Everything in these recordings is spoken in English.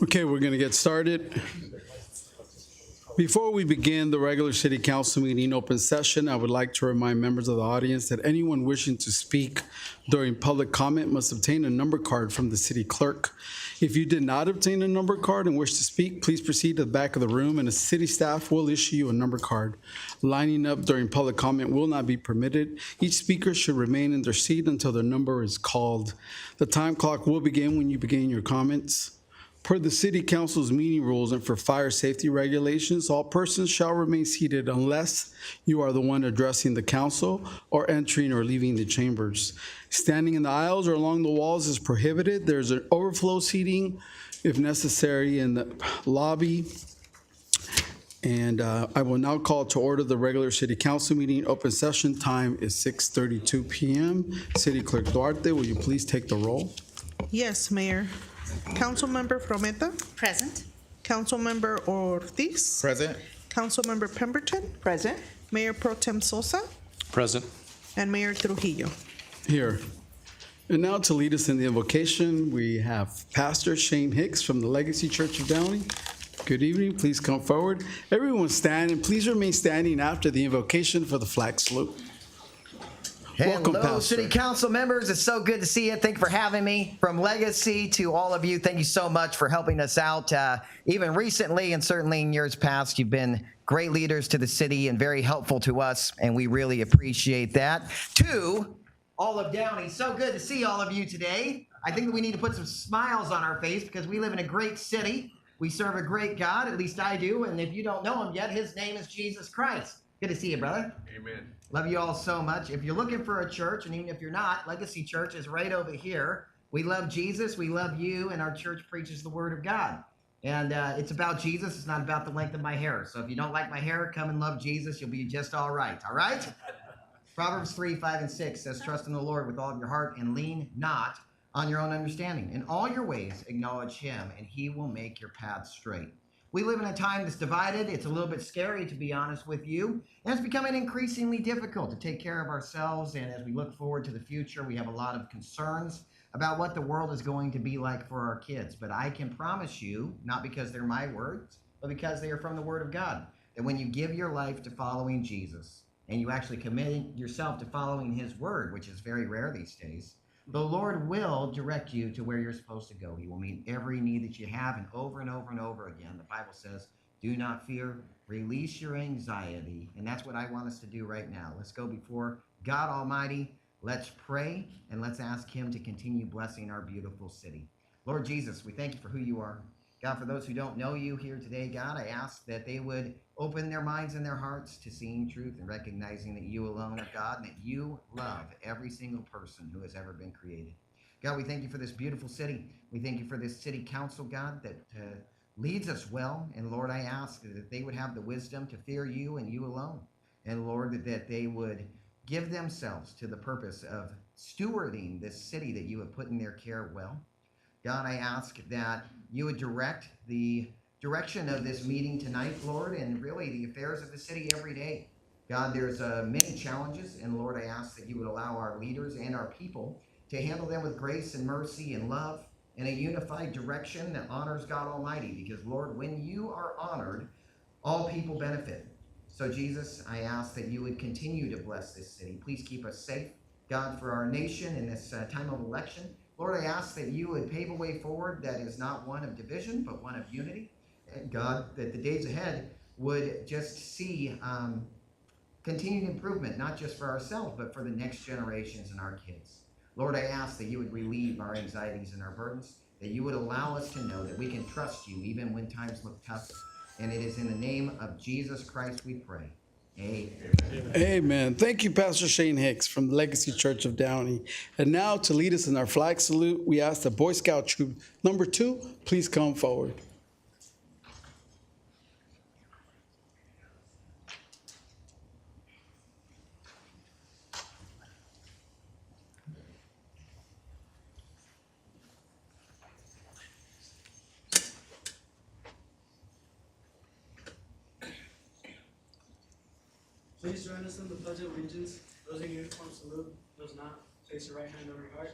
Okay, we're going to get started. Before we begin the regular city council meeting open session, I would like to remind members of the audience that anyone wishing to speak during public comment must obtain a number card from the city clerk. If you did not obtain a number card and wish to speak, please proceed to the back of the room and a city staff will issue you a number card. Lining up during public comment will not be permitted. Each speaker should remain in their seat until their number is called. The time clock will begin when you begin your comments. Per the City Council's meeting rules and for fire safety regulations, all persons shall remain seated unless you are the one addressing the council or entering or leaving the chambers. Standing in the aisles or along the walls is prohibited. There's an overflow seating if necessary in the lobby. And I will now call to order the regular City Council meeting. Open session time is 6:32 p.m. City Clerk Duarte, will you please take the roll? Yes, Mayor. Councilmember Frometa. Present. Councilmember Ortiz. Present. Councilmember Pemberton. Present. Mayor Pro Tem Sosa. Present. And Mayor Trujillo. Here. And now to lead us in the invocation, we have Pastor Shane Hicks from the Legacy Church of Downey. Good evening. Please come forward. Everyone stand, and please remain standing after the invocation for the flag salute. Welcome, Hello, Pastor. City Council members. It's so good to see you. Thank you for having me. From Legacy to all of you, thank you so much for helping us out. Even recently and certainly in years past, you've been great leaders to the city and very helpful to us, and we really appreciate that. To all of Downey, so good to see all of you today. I think that we need to put some smiles on our face because we live in a great city. We serve a great God, at least I do, and if you don't know him yet, his name is Jesus Christ. Good to see you, brother. Amen. Love you all so much. If you're looking for a church, and even if you're not, Legacy Church is right over here. We love Jesus, we love you, and our church preaches the word of God. And it's about Jesus, it's not about the length of my hair. So if you don't like my hair, come and love Jesus, you'll be just all right, all right? Proverbs 3, 5, and 6 says, trust in the Lord with all of your heart and lean not on your own understanding. In all your ways, acknowledge him, and he will make your path straight. We live in a time that's divided. It's a little bit scary, to be honest with you. And it's becoming increasingly difficult to take care of ourselves. And as we look forward to the future, we have a lot of concerns about what the world is going to be like for our kids. But I can promise you, not because they're my words, but because they are from the Word of God, that when you give your life to following Jesus, and you actually commit yourself to following his word, which is very rare these days, the Lord will direct you to where you're supposed to go. He will meet every need that you have, and over and over and over again, the Bible says, do not fear, release your anxiety. And that's what I want us to do right now. Let's go before God Almighty. Let's pray, and let's ask him to continue blessing our beautiful city. Lord Jesus, we thank you for who you are. God, for those who don't know you here today, God, I ask that they would open their minds and their hearts to seeing truth and recognizing that you alone are God and that you love every single person who has ever been created. God, we thank you for this beautiful city. We thank you for this city council, God, that leads us well. And Lord, I ask that they would have the wisdom to fear you and you alone. And Lord, that they would give themselves to the purpose of stewarding this city that you have put in their care well. God, I ask that you would direct the direction of this meeting tonight, Lord, and really the affairs of the city every day. God, there's many challenges, and Lord, I ask that you would allow our leaders and our people to handle them with grace and mercy and love in a unified direction that honors God Almighty, because Lord, when you are honored, all people benefit. So Jesus, I ask that you would continue to bless this city. Please keep us safe, God, for our nation in this time of election. Lord, I ask that you would pave a way forward that is not one of division, but one of unity. And God, that the days ahead would just see continued improvement, not just for ourselves, but for the next generations and our kids. Lord, I ask that you would relieve our anxieties and our burdens, that you would allow us to know that we can trust you even when times look tough. And it is in the name of Jesus Christ we pray. Amen. Amen. Thank you, Pastor Shane Hicks from the Legacy Church of Downey. And now to lead us in our flag salute, we ask the Boy Scout Troop number 2, please come forward. Please join us in the Pledge of Allegiance. Those in uniform salute. Those not, place your right hand over your heart.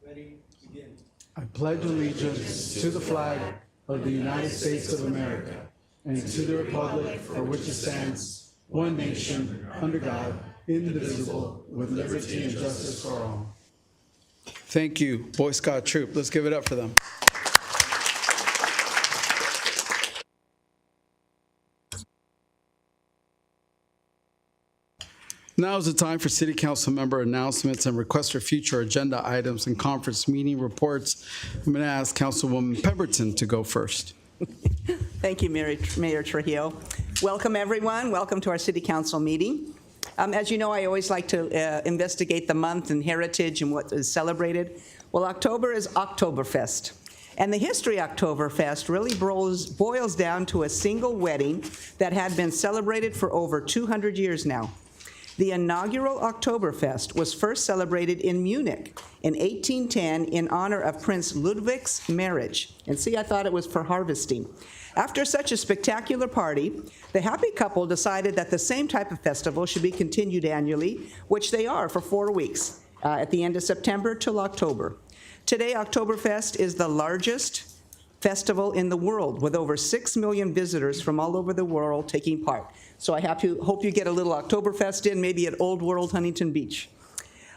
Ready, begin. I pledge allegiance to the flag of the United States of America and to the republic for which it stands, one nation, under God, indivisible, with liberty and justice for all. Thank you, Boy Scout Troop. Let's give it up for them. Now is the time for City Council member announcements and requests for future agenda items and conference meeting reports. I'm going to ask Councilwoman Pemberton to go first. Thank you, Mayor Trujillo. Welcome, everyone. Welcome to our City Council meeting. As you know, I always like to investigate the month and heritage and what is celebrated. Well, October is Oktoberfest. And the history of Oktoberfest really boils down to a single wedding that had been celebrated for over 200 years now. The inaugural Oktoberfest was first celebrated in Munich in 1810 in honor of Prince Ludwig's marriage. And see, I thought it was for harvesting. After such a spectacular party, the happy couple decided that the same type of festival should be continued annually, which they are for 4 weeks, at the end of September till October. Today, Oktoberfest is the largest festival in the world, with over 6 million visitors from all over the world taking part. So I hope you get a little Oktoberfest in, maybe at Old World Huntington Beach.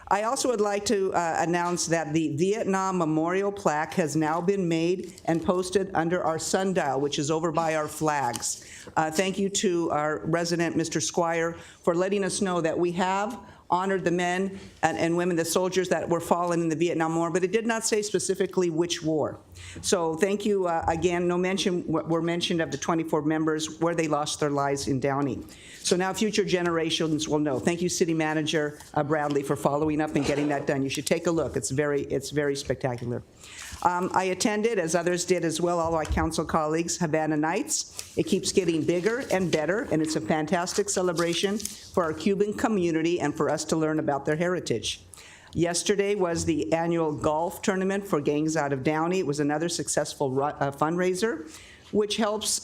I also would like to announce that the Vietnam Memorial Plaque has now been made and posted under our sundial, which is over by our flags. Thank you to our resident, Mr. Squire, for letting us know that we have honored the men and women, the soldiers that were fallen in the Vietnam War, but it did not say specifically which war. So thank you again. No mention were mentioned of the 24 members where they lost their lives in Downey. So now future generations will know. Thank you, City Manager Bradley, for following up and getting that done. You should take a look. It's very spectacular. I attended, as others did as well, all our council colleagues, Havana Nights. It keeps getting bigger and better, and it's a fantastic celebration for our Cuban community and for us to learn about their heritage. Yesterday was the annual golf tournament for gangs out of Downey. It was another successful fundraiser, which helps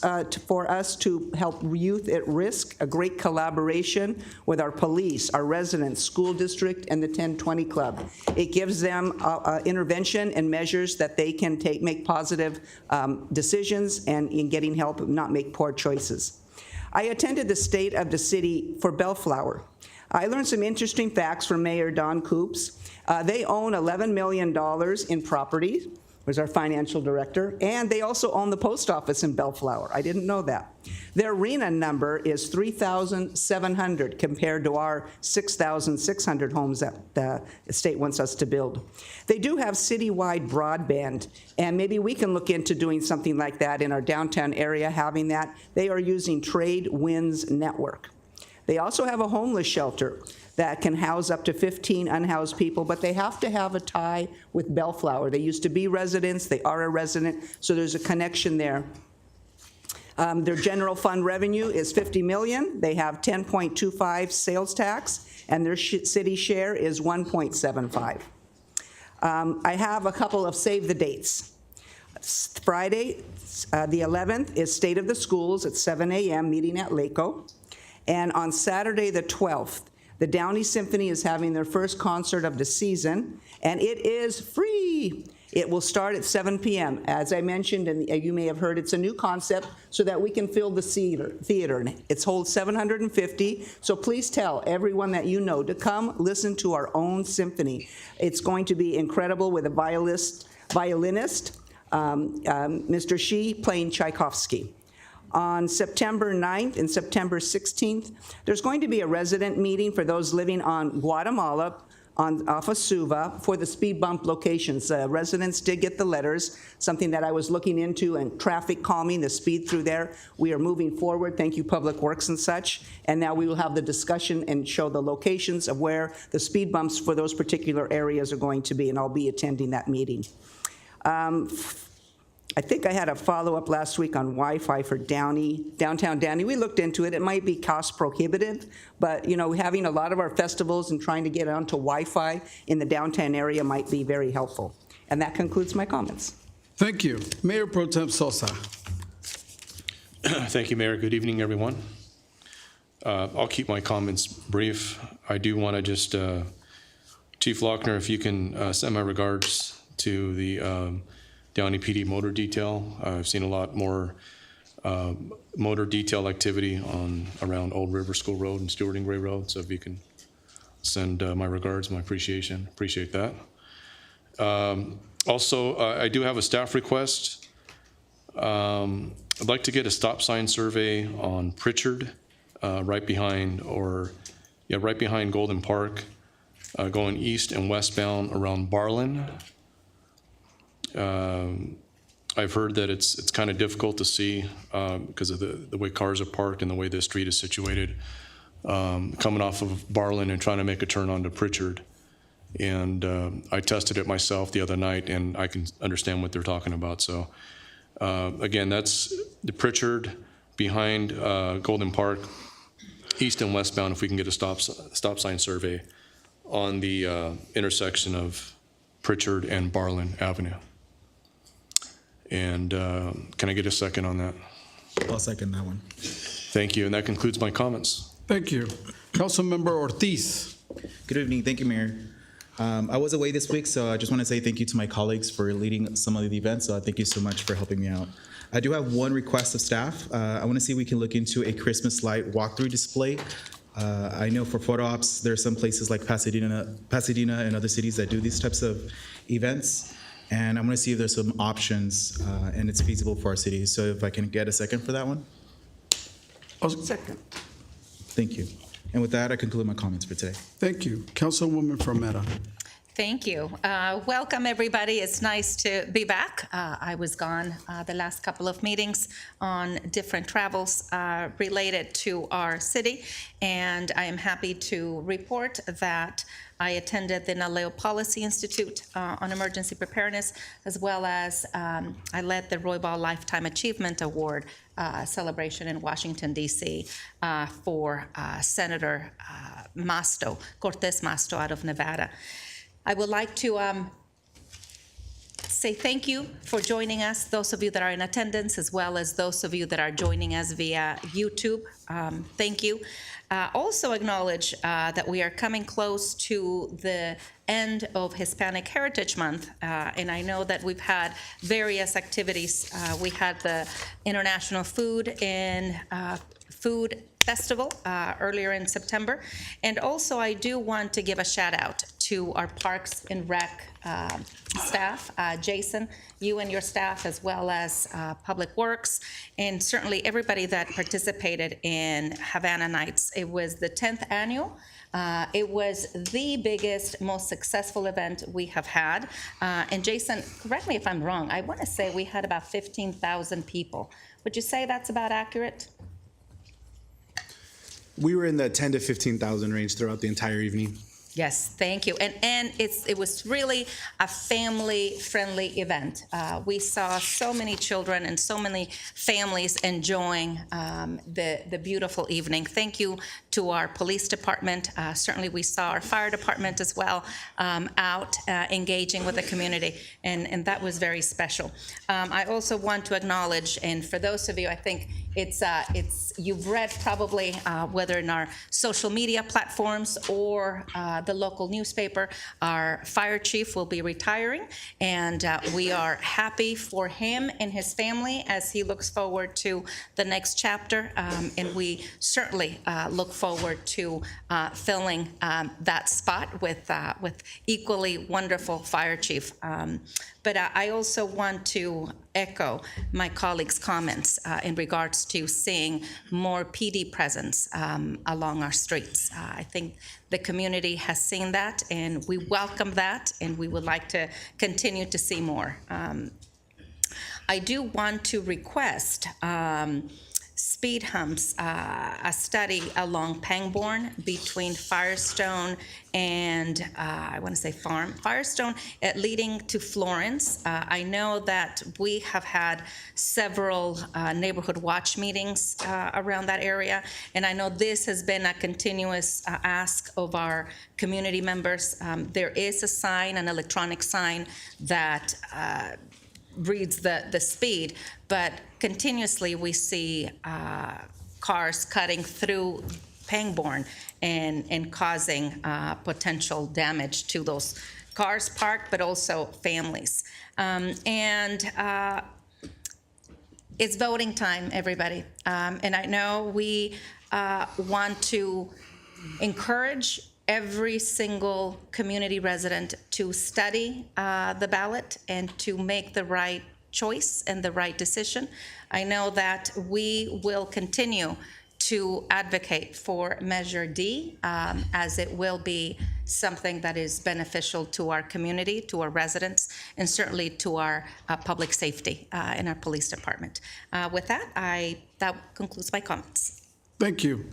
for us to help youth at risk, a great collaboration with our police, our residents, school district, and the 1020 Club. It gives them intervention and measures that they can make positive decisions and in getting help, not make poor choices. I attended the State of the City for Bellflower. I learned some interesting facts from Mayor Don Coops. They own $11 million in property, was our financial director, and they also own the post office in Bellflower. I didn't know that. Their RENA number is 3,700 compared to our 6,600 homes that the state wants us to build. They do have citywide broadband, and maybe we can look into doing something like that in our downtown area, having that. They are using Trade Winds Network. They also have a homeless shelter that can house up to 15 unhoused people, but they have to have a tie with Bellflower. They used to be residents, they are a resident, so there's a connection there. Their general fund revenue is $50 million. They have 10.25 sales tax, and their city share is 1.75. I have a couple of save the dates. Friday, the 11th, is State of the Schools at 7 a.m., meeting at LAKEWOOD. And on Saturday, the 12th, the Downey Symphony is having their first concert of the season, and it is free. It will start at 7 p.m. As I mentioned, and you may have heard, it's a new concept so that we can fill the theater. It holds 750, so please tell everyone that you know to come listen to our own symphony. It's going to be incredible with a violinist, Mr. Shi, playing Tchaikovsky. On September 9th and September 16th, there's going to be a resident meeting for those living on Guatemala off of Suva for the speed bump locations. Residents did get the letters, something that I was looking into, and traffic calming, the speed through there. We are moving forward. Thank you, Public Works and such. And now we will have the discussion and show the locations of where the speed bumps for those particular areas are going to be, and I'll be attending that meeting. I think I had a follow-up last week on Wi-Fi for downtown Downey. We looked into it. It might be cost prohibitive, but having a lot of our festivals and trying to get onto Wi-Fi in the downtown area might be very helpful. And that concludes my comments. Thank you. Mayor Pro Tem Sosa. Thank you, Mayor. Good evening, everyone. I'll keep my comments brief. I do want to just, Chief Lochner, if you can send my regards to the Downey PD motor detail. I've seen a lot more motor detail activity around Old River School Road and Stewart and Gray Road. So if you can send my regards, my appreciation, appreciate that. Also, I do have a staff request. I'd like to get a stop sign survey on Pritchard, right behind Golden Park, going east and westbound around Barlin. I've heard that it's kind of difficult to see because of the way cars are parked and the way the street is situated, coming off of Barlin and trying to make a turn onto Pritchard. And I tested it myself the other night, and I can understand what they're talking about. So again, that's the Pritchard behind Golden Park, east and westbound, if we can get a stop sign survey on the intersection of Pritchard and Barlin Avenue. And can I get a second on that? I'll second that one. Thank you, and that concludes my comments. Thank you. Councilmember Ortiz. Good evening. Thank you, Mayor. I was away this week, so I just want to say thank you to my colleagues for leading some of the events. Thank you so much for helping me out. I do have one request of staff. I want to see if we can look into a Christmas light walkthrough display. I know for photo ops, there are some places like Pasadena and other cities that do these types of events. And I'm going to see if there's some options and it's feasible for our city. So if I can get a second for that one. Second. Thank you. And with that, I conclude my comments for today. Thank you. Councilwoman Frometa. Thank you. Welcome, everybody. It's nice to be back. I was gone the last couple of meetings on different travels related to our city, and I am happy to report that I attended the NALEO Policy Institute on Emergency Preparedness, as well as I led the Roybal Lifetime Achievement Award celebration in Washington, D.C. For Senator CORTEZ Masto out of Nevada. I would like to say thank you for joining us, those of you that are in attendance, as well as those of you that are joining us via YouTube. Thank you. Also acknowledge that we are coming close to the end of Hispanic Heritage Month, and I know that we've had various activities. We had the International Food Festival earlier in September, and also I do want to give a shout out to our Parks and Rec staff, Jason, you and your staff, as well as Public Works, and certainly everybody that participated in Havana Nights. It was the 10th annual. It was the biggest, most successful event we have had. And Jason, correct me if I'm wrong, I want to say we had about 15,000 people. Would you say that's about accurate? We were in the 10 to 15,000 range throughout the entire evening. Yes, thank you. And it was really a family-friendly event. We saw so many children and so many families enjoying the beautiful evening. Thank you to our police department. Certainly we saw our fire department as well out engaging with the community, and that was very special. I also want to acknowledge, and for those of you, I think you've read probably whether in our social media platforms or the local newspaper, our fire chief will be retiring, and we are happy for him and his family as he looks forward to the next chapter, and we certainly look forward to filling that spot with equally wonderful fire chief. But I also want to echo my colleagues' comments in regards to seeing more PD presence along our streets. I think the community has seen that, and we welcome that, and we would like to continue to see more. I do want to request speed humps, a study along Pangbourne between Firestone and I want to say Firestone leading to Florence. I know that we have had several neighborhood watch meetings around that area, and I know this has been a continuous ask of our community members. There is a sign, an electronic sign that reads the speed, but continuously we see cars cutting through Pangbourne and causing potential damage to those cars parked, but also families. It's voting time, everybody. And I know we want to encourage every single community resident to study the ballot and to make the right choice and the right decision. I know that we will continue to advocate for Measure D, as it will be something that is beneficial to our community, to our residents, and certainly to our public safety in our police department. With that, that concludes my comments. Thank you.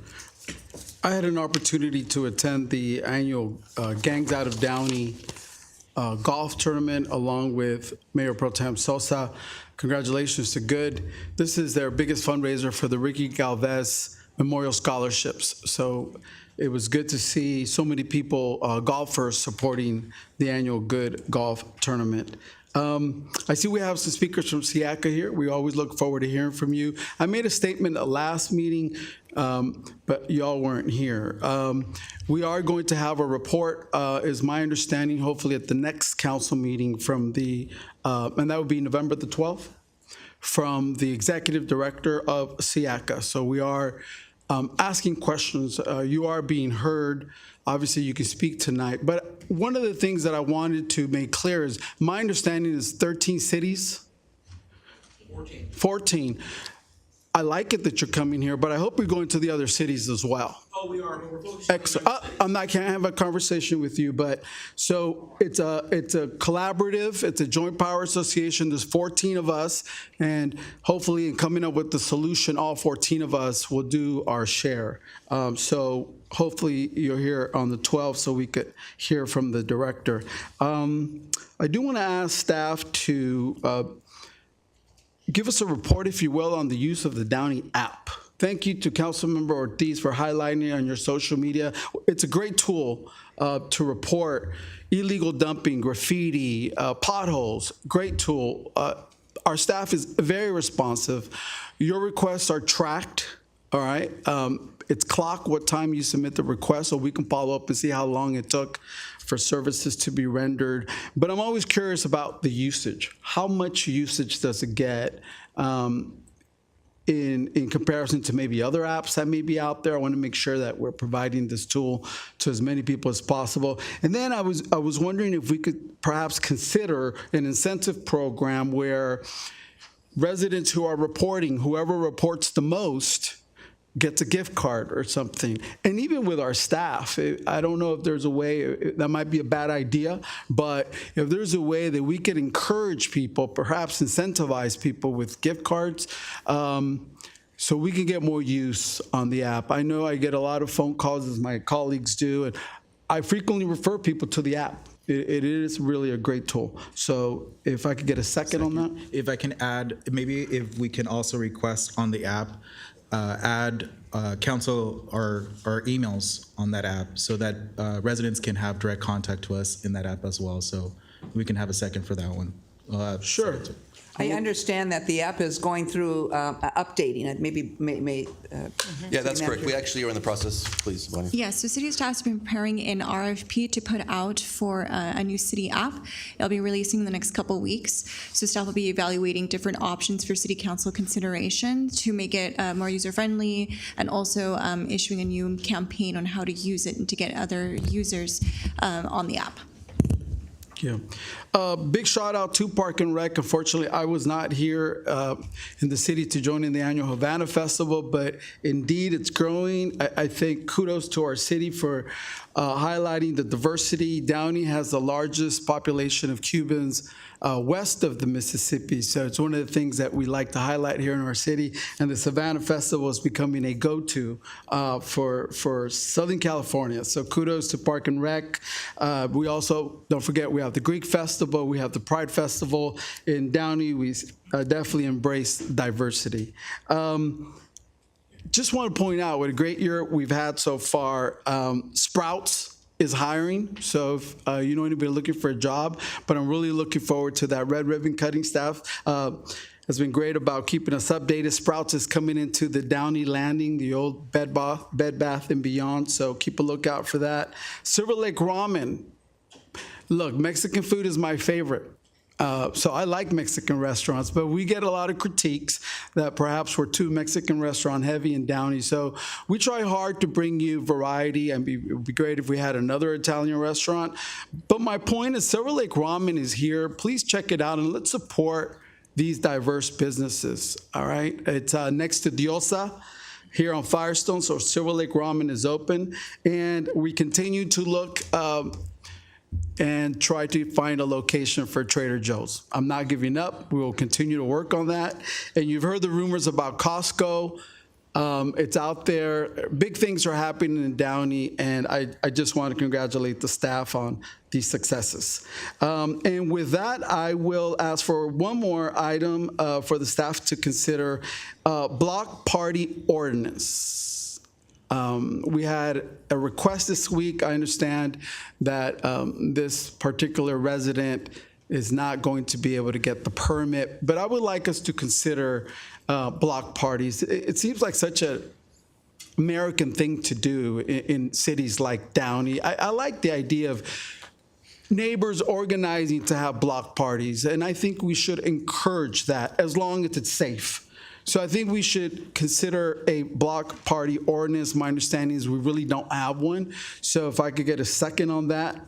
I had an opportunity to attend the annual Gangs Out of Downey golf tournament along with Mayor Pro Tem Sosa. Congratulations to Good. This is their biggest fundraiser for the Ricky Galvez Memorial Scholarships. So it was good to see so many people, golfers, supporting the annual Good golf tournament. I see we have some speakers from SIACA here. We always look forward to hearing from you. I made a statement at last meeting, but y'all weren't here. We are going to have a report, is my understanding, hopefully at the next council meeting from the, and that would be November the 12th, from the executive director of SIACA. So we are asking questions. You are being heard. Obviously, you can speak tonight. But one of the things that I wanted to make clear is my understanding is 13 cities? 14. I like it that you're coming here, but I hope you're going to the other cities as well. Oh, we are, but we're focusing on Excellent. I can't have a conversation with you, but so it's a collaborative, it's a joint power association. There's 14 of us, and hopefully in coming up with the solution, all 14 of us will do our share. So hopefully you're here on the 12th so we could hear from the director. I do want to ask staff to give us a report, if you will, on the use of the Downey app. Thank you to Councilmember Ortiz for highlighting it on your social media. It's a great tool to report illegal dumping, graffiti, potholes. Great tool. Our staff is very responsive. Your requests are tracked, all right? It's clocked what time you submit the request so we can follow up and see how long it took for services to be rendered. But I'm always curious about the usage. How much usage does it get in comparison to maybe other apps that may be out there? I want to make sure that we're providing this tool to as many people as possible. And then I was wondering if we could perhaps consider an incentive program where residents who are reporting, whoever reports the most, gets a gift card or something. And even with our staff, I don't know if there's a way, that might be a bad idea, but if there's a way that we could encourage people, perhaps incentivize people with gift cards, so we can get more use on the app. I know I get a lot of phone calls, as my colleagues do, and I frequently refer people to the app. It is really a great tool. So if I could get a second on that. If I can add, maybe if we can also request on the app, add council or emails on that app so that residents can have direct contact to us in that app as well. So we can have a second for that one. Sure. I understand that the app is going through updating it. Maybe Yeah, that's correct. We actually are in the process. Please, Bonnie. Yes, so City Staff has been preparing an RFP to put out for a new city app. It'll be releasing in the next couple weeks. So staff will be evaluating different options for City Council consideration to make it more user-friendly, and also issuing a new campaign on how to use it and to get other users on the app. Yeah. Big shout out to Park and Rec. Unfortunately, I was not here in the city to join in the annual Havana Festival, but indeed it's growing. I think kudos to our city for highlighting the diversity. Downey has the largest population of Cubans west of the Mississippi. So it's one of the things that we like to highlight here in our city. And the Savannah Festival is becoming a go-to for Southern California. So kudos to Park and Rec. We also, don't forget, we have the Greek Festival, we have the Pride Festival. In Downey, we definitely embrace diversity. Just want to point out what a great year we've had so far. Sprouts is hiring, so if you know anybody looking for a job, but I'm really looking forward to that. Red Ribbon Cutting staff has been great about keeping us updated. Sprouts is coming into the Downey Landing, the old Bed Bath & Beyond, so keep a lookout for that. Silver Lake Ramen, Look, Mexican food is my favorite. So I like Mexican restaurants, but we get a lot of critiques that perhaps we're too Mexican restaurant heavy in Downey. So we try hard to bring you variety, and it would be great if we had another Italian restaurant. But my point is Silver Lake Ramen is here. Please check it out and let's support these diverse businesses, all right? It's next to Diosa here on Firestone, so Silver Lake Ramen is open. And we continue to look and try to find a location for Trader Joe's. I'm not giving up. We will continue to work on that. And you've heard the rumors about Costco. It's out there. Big things are happening in Downey, and I just want to congratulate the staff on these successes. And with that, I will ask for one more item for the staff to consider, block party ordinance. We had a request this week. I understand that this particular resident is not going to be able to get the permit, but I would like us to consider block parties. It seems like such a American thing to do in cities like Downey. I like the idea of neighbors organizing to have block parties, and I think we should encourage that as long as it's safe. So I think we should consider a block party ordinance. My understanding is we really don't have one. So if I could get a second on that.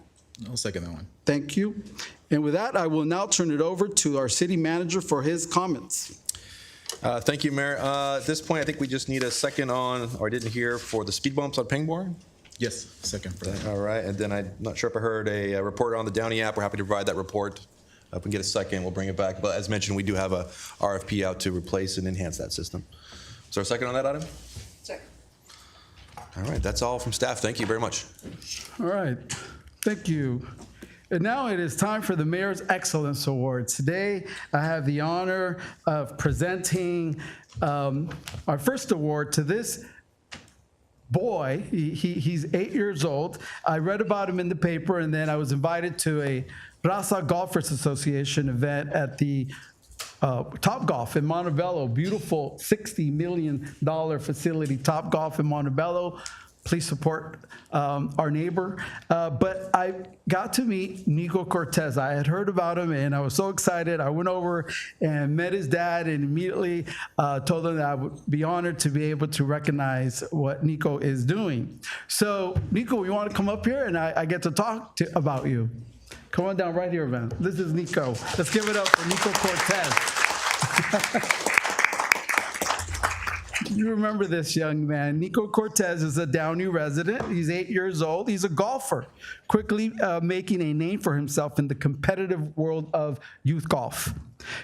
I'll second that one. Thank you. And with that, I will now turn it over to our city manager for his comments. Thank you, Mayor. At this point, I think we just need a second on, or I didn't hear, for the speed bumps on Pangborn. Yes, second for that. All right, and then I'm not sure if I heard a report on the Downey app. We're happy to provide that report. If we can get a second, we'll bring it back. But as mentioned, we do have a RFP out to replace and enhance that system. Is there a second on that item? Second. All right, that's all from staff. Thank you very much. All right. Thank you. And now it is time for the Mayor's Excellence Award. Today, I have the honor of presenting our first award to this boy. He's 8 years old. I read about him in the paper, and then I was invited to a Raza Golfers Association event at the Top Golf in Montebello. Beautiful $60 million facility, Top Golf in Montebello. Please support our neighbor. But I got to meet NIKO CORTEZ. I had heard about him, and I was so excited. I went over and met his dad and immediately told him that I would be honored to be able to recognize what NIKO is doing. So, NIKO, you want to come up here, and I get to talk about you. Come on down right here, man. This is NIKO. Let's give it up for NIKO CORTEZ. You remember this young man. NIKO CORTEZ is a Downey resident. He's 8 years old. He's a golfer, quickly making a name for himself in the competitive world of youth golf.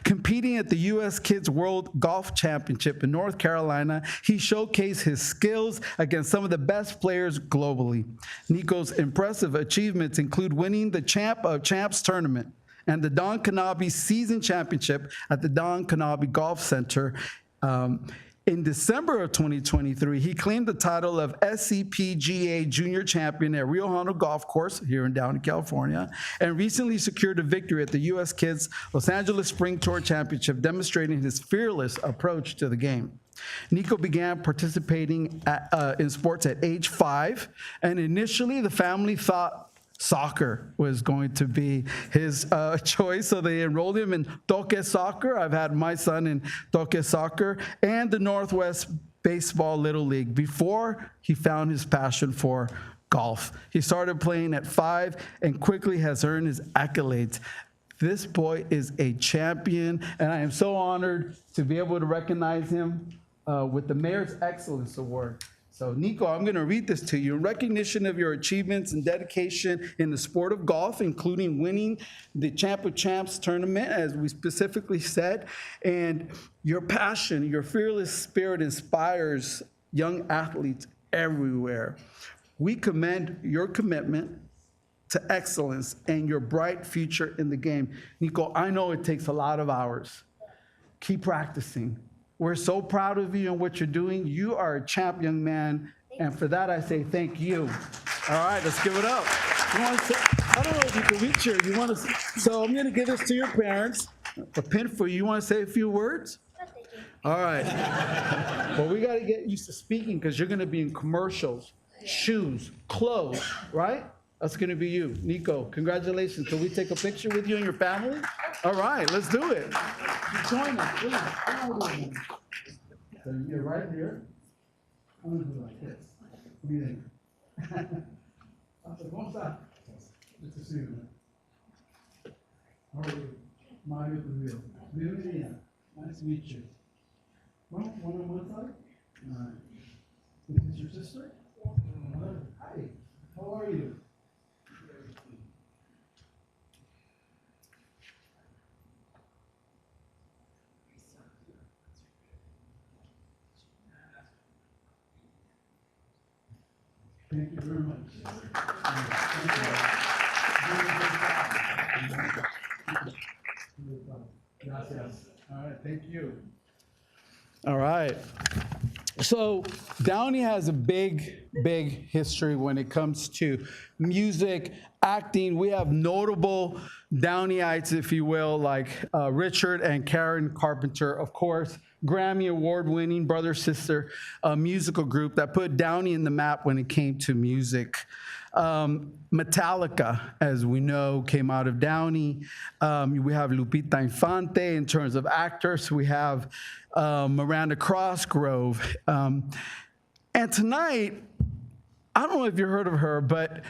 Competing at the U.S. Kids World Golf Championship in North Carolina, he showcased his skills against some of the best players globally. NIKO's impressive achievements include winning the Champ of Champs tournament and the Don Knabe Season Championship at the Don Knabe Golf Center. In December of 2023, he claimed the title of SCPGA Junior Champion at Rio Hondo Golf Course here in Downey, California, and recently secured a victory at the U.S. Kids Los Angeles Spring Tour Championship, demonstrating his fearless approach to the game. NIKO began participating in sports at age 5, and initially the family thought soccer was going to be his choice, so they enrolled him in Toque Soccer. I've had my son in Toque Soccer and the Northwest Baseball Little League before he found his passion for golf. He started playing at 5 and quickly has earned his accolades. This boy is a champion, and I am so honored to be able to recognize him with the Mayor's Excellence Award. So, NIKO, I'm going to read this to you. In recognition of your achievements and dedication in the sport of golf, including winning the Champ of Champs tournament, as we specifically said, and your passion, your fearless spirit inspires young athletes everywhere. We commend your commitment to excellence and your bright future in the game. NIKO, I know it takes a lot of hours. Keep practicing. We're so proud of you and what you're doing. You are a champ, young man, and for that I say thank you. All right, let's give it up. You want to say, I don't know if you can reach here. You want to? So I'm going to give this to your parents. A pin for you. You want to say a few words? All right. Well, we got to get used to speaking because you're going to be in commercials, shoes, clothes, right? That's going to be you. NIKO, congratulations. Can we take a picture with you and your family? All right, let's do it. Join us, please. So you're right here. I'm going to do like this. What do you think? ¿Cómo está? Good to see you, man. How are you? Mario Trujillo. Bienvenida. Nice to meet you. Well, one on one side? Nice. Is this your sister? Hi. How are you? Thank you very much. Gracias. All right, thank you. All right. So Downey has a big history when it comes to music, acting. We have notable Downeyites, if you will, like Richard and Karen Carpenter, of course, Grammy award-winning brother-sister musical group that put Downey in the map when it came to music. Metallica, as we know, came out of Downey. We have Lupita Infante in terms of actors. We have Miranda Cosgrove. And tonight, I don't know if you heard of her, but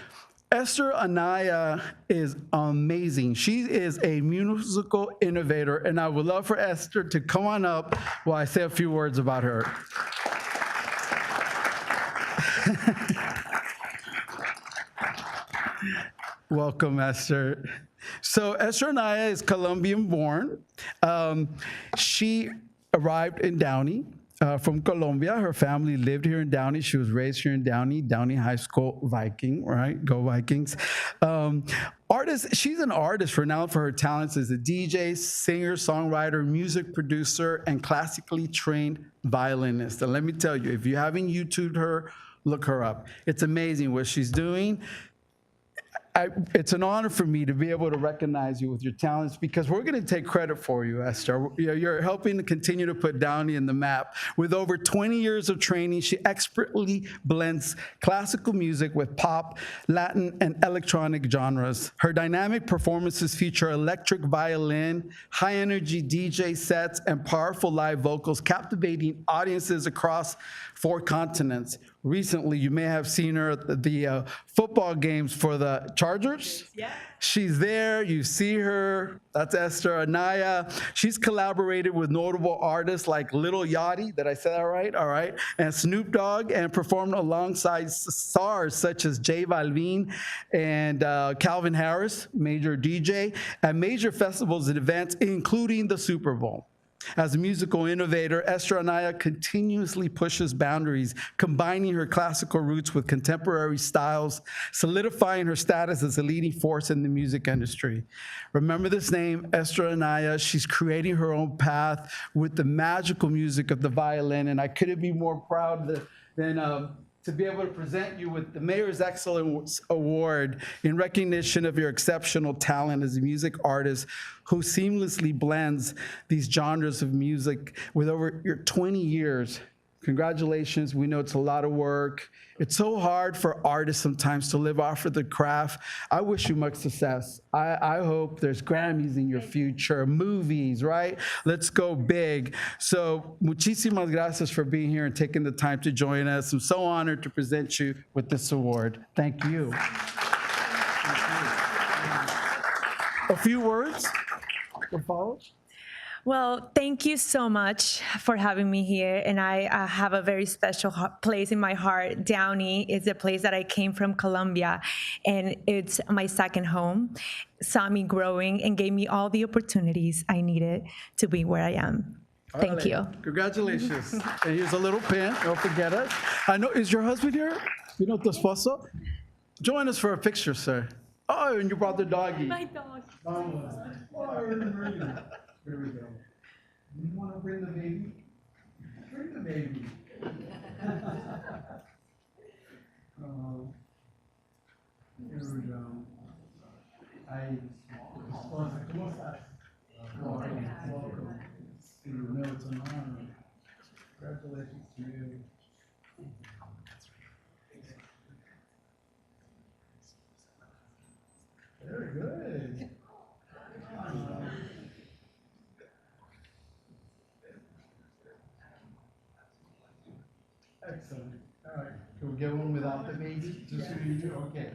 Esther ANAYA is amazing. She is a musical innovator, and I would love for Esther to come on up while I say a few words about her. Welcome, Esther. So Esther ANAYA is Colombian-born. She arrived in Downey from Colombia. Her family lived here in Downey. She was raised here in Downey, Downey High School Viking, right? Go Vikings. She's an artist renowned for her talents as a DJ, singer, songwriter, music producer, and classically trained violinist. And let me tell you, if you haven't YouTubed her, look her up. It's amazing what she's doing. It's an honor for me to be able to recognize you with your talents, because we're going to take credit for you, Esther. You're helping to continue to put Downey in the map. With over 20 years of training, she expertly blends classical music with pop, Latin, and electronic genres. Her dynamic performances feature electric violin, high-energy DJ sets, and powerful live vocals, captivating audiences across 4 continents. Recently, you may have seen her at the football games for the Chargers. Yeah. She's there. You see her. That's Esther ANAYA. She's collaborated with notable artists like Lil Yachty, did I say that right? All right. And Snoop Dogg, and performed alongside stars such as J Balvin and Calvin Harris, major DJ, at major festivals and events, including the Super Bowl. As a musical innovator, Esther ANAYA continuously pushes boundaries, combining her classical roots with contemporary styles, solidifying her status as a leading force in the music industry. Remember this name, Esther ANAYA. She's creating her own path with the magical music of the violin, and I couldn't be more proud than to be able to present you with the Mayor's Excellence Award in recognition of your exceptional talent as a music artist who seamlessly blends these genres of music with over your 20 years. Congratulations. We know it's a lot of work. It's so hard for artists sometimes to live off of the craft. I wish you much success. I hope there's Grammys in your future, movies, right? Let's go big. So muchísimas gracias for being here and taking the time to join us. I'm so honored to present you with this award. Thank you. A few words to follow? Well, thank you so much for having me here. And I have a very special place in my heart. Downey is the place that I came from, Colombia, and it's my second home. Saw me growing and gave me all the opportunities I needed to be where I am. Thank you. Congratulations. And here's a little pin. Don't forget us. I know, is your husband here? You know tu esposo? Join us for a picture, sir. Oh, and you brought the doggy. My dog. Here we go. You want to bring the baby? Bring the baby. Here we go. ¿Cómo estás? Welcome. You know it's an honor. Congratulations to you. Excellent. All right. Can we get one without the baby? Just for you? Okay.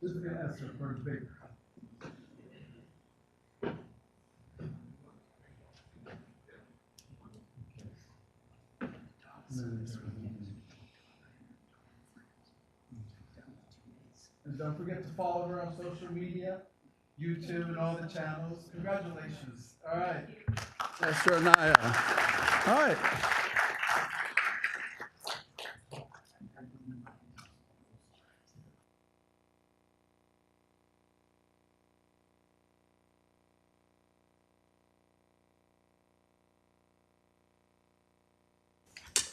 Just gonna ask her for a big. And don't forget to follow her on social media, YouTube, and all the channels. Congratulations. All right. Esther Anaya. All right.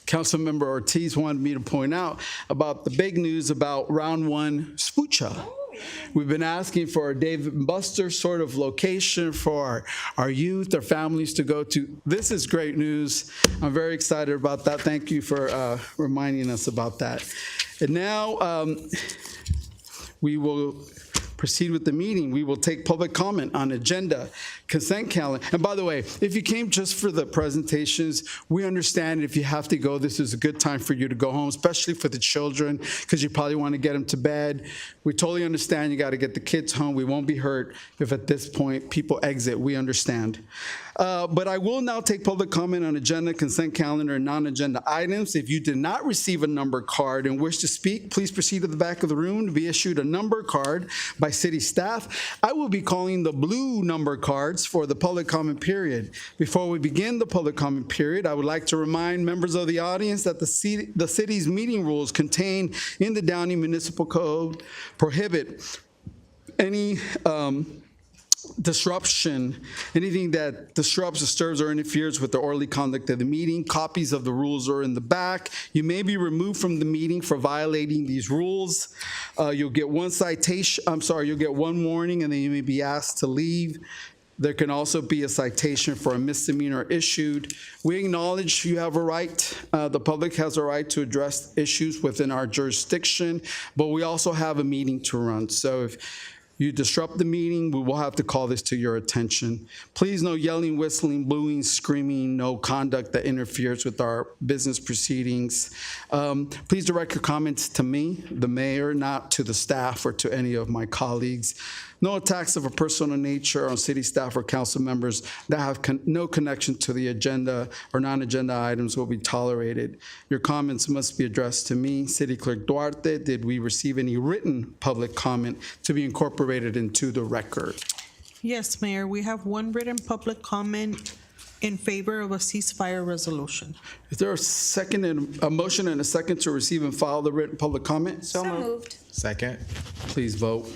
Councilmember Ortiz wanted me to point out about the big news about round one Spucha. We've been asking for a Dave and Buster sort of location for our youth, our families to go to. This is great news. I'm very excited about that. Thank you for reminding us about that. And now we will proceed with the meeting. We will take public comment on agenda, consent calendar. And by the way, if you came just for the presentations, we understand if you have to go, this is a good time for you to go home, especially for the children, because you probably want to get them to bed. We totally understand you got to get the kids home. We won't be hurt if at this point people exit. We understand. But I will now take public comment on agenda, consent calendar, and non-agenda items. If you did not receive a number card and wish to speak, please proceed to the back of the room to be issued a number card by city staff. I will be calling the blue number cards for the public comment period. Before we begin the public comment period, I would like to remind members of the audience that the city's meeting rules contained in the Downey Municipal Code prohibit any disruption, anything that disrupts, disturbs, or interferes with the orderly conduct of the meeting. Copies of the rules are in the back. You may be removed from the meeting for violating these rules. You'll get one citation, you'll get one warning, and then you may be asked to leave. There can also be a citation for a misdemeanor issued. We acknowledge you have a right, the public has a right to address issues within our jurisdiction, but we also have a meeting to run. So if you disrupt the meeting, we will have to call this to your attention. Please, no yelling, whistling, booing, screaming, no conduct that interferes with our business proceedings. Please direct your comments to me, the mayor, not to the staff or to any of my colleagues. No attacks of a personal nature on city staff or council members that have no connection to the agenda or non-agenda items will be tolerated. Your comments must be addressed to me, City Clerk Duarte. Did we receive any written public comment to be incorporated into the record? Yes, Mayor, we have one written public comment in favor of a ceasefire resolution. Is there a motion and a second to receive and file the written public comment? So moved. Second. Please vote.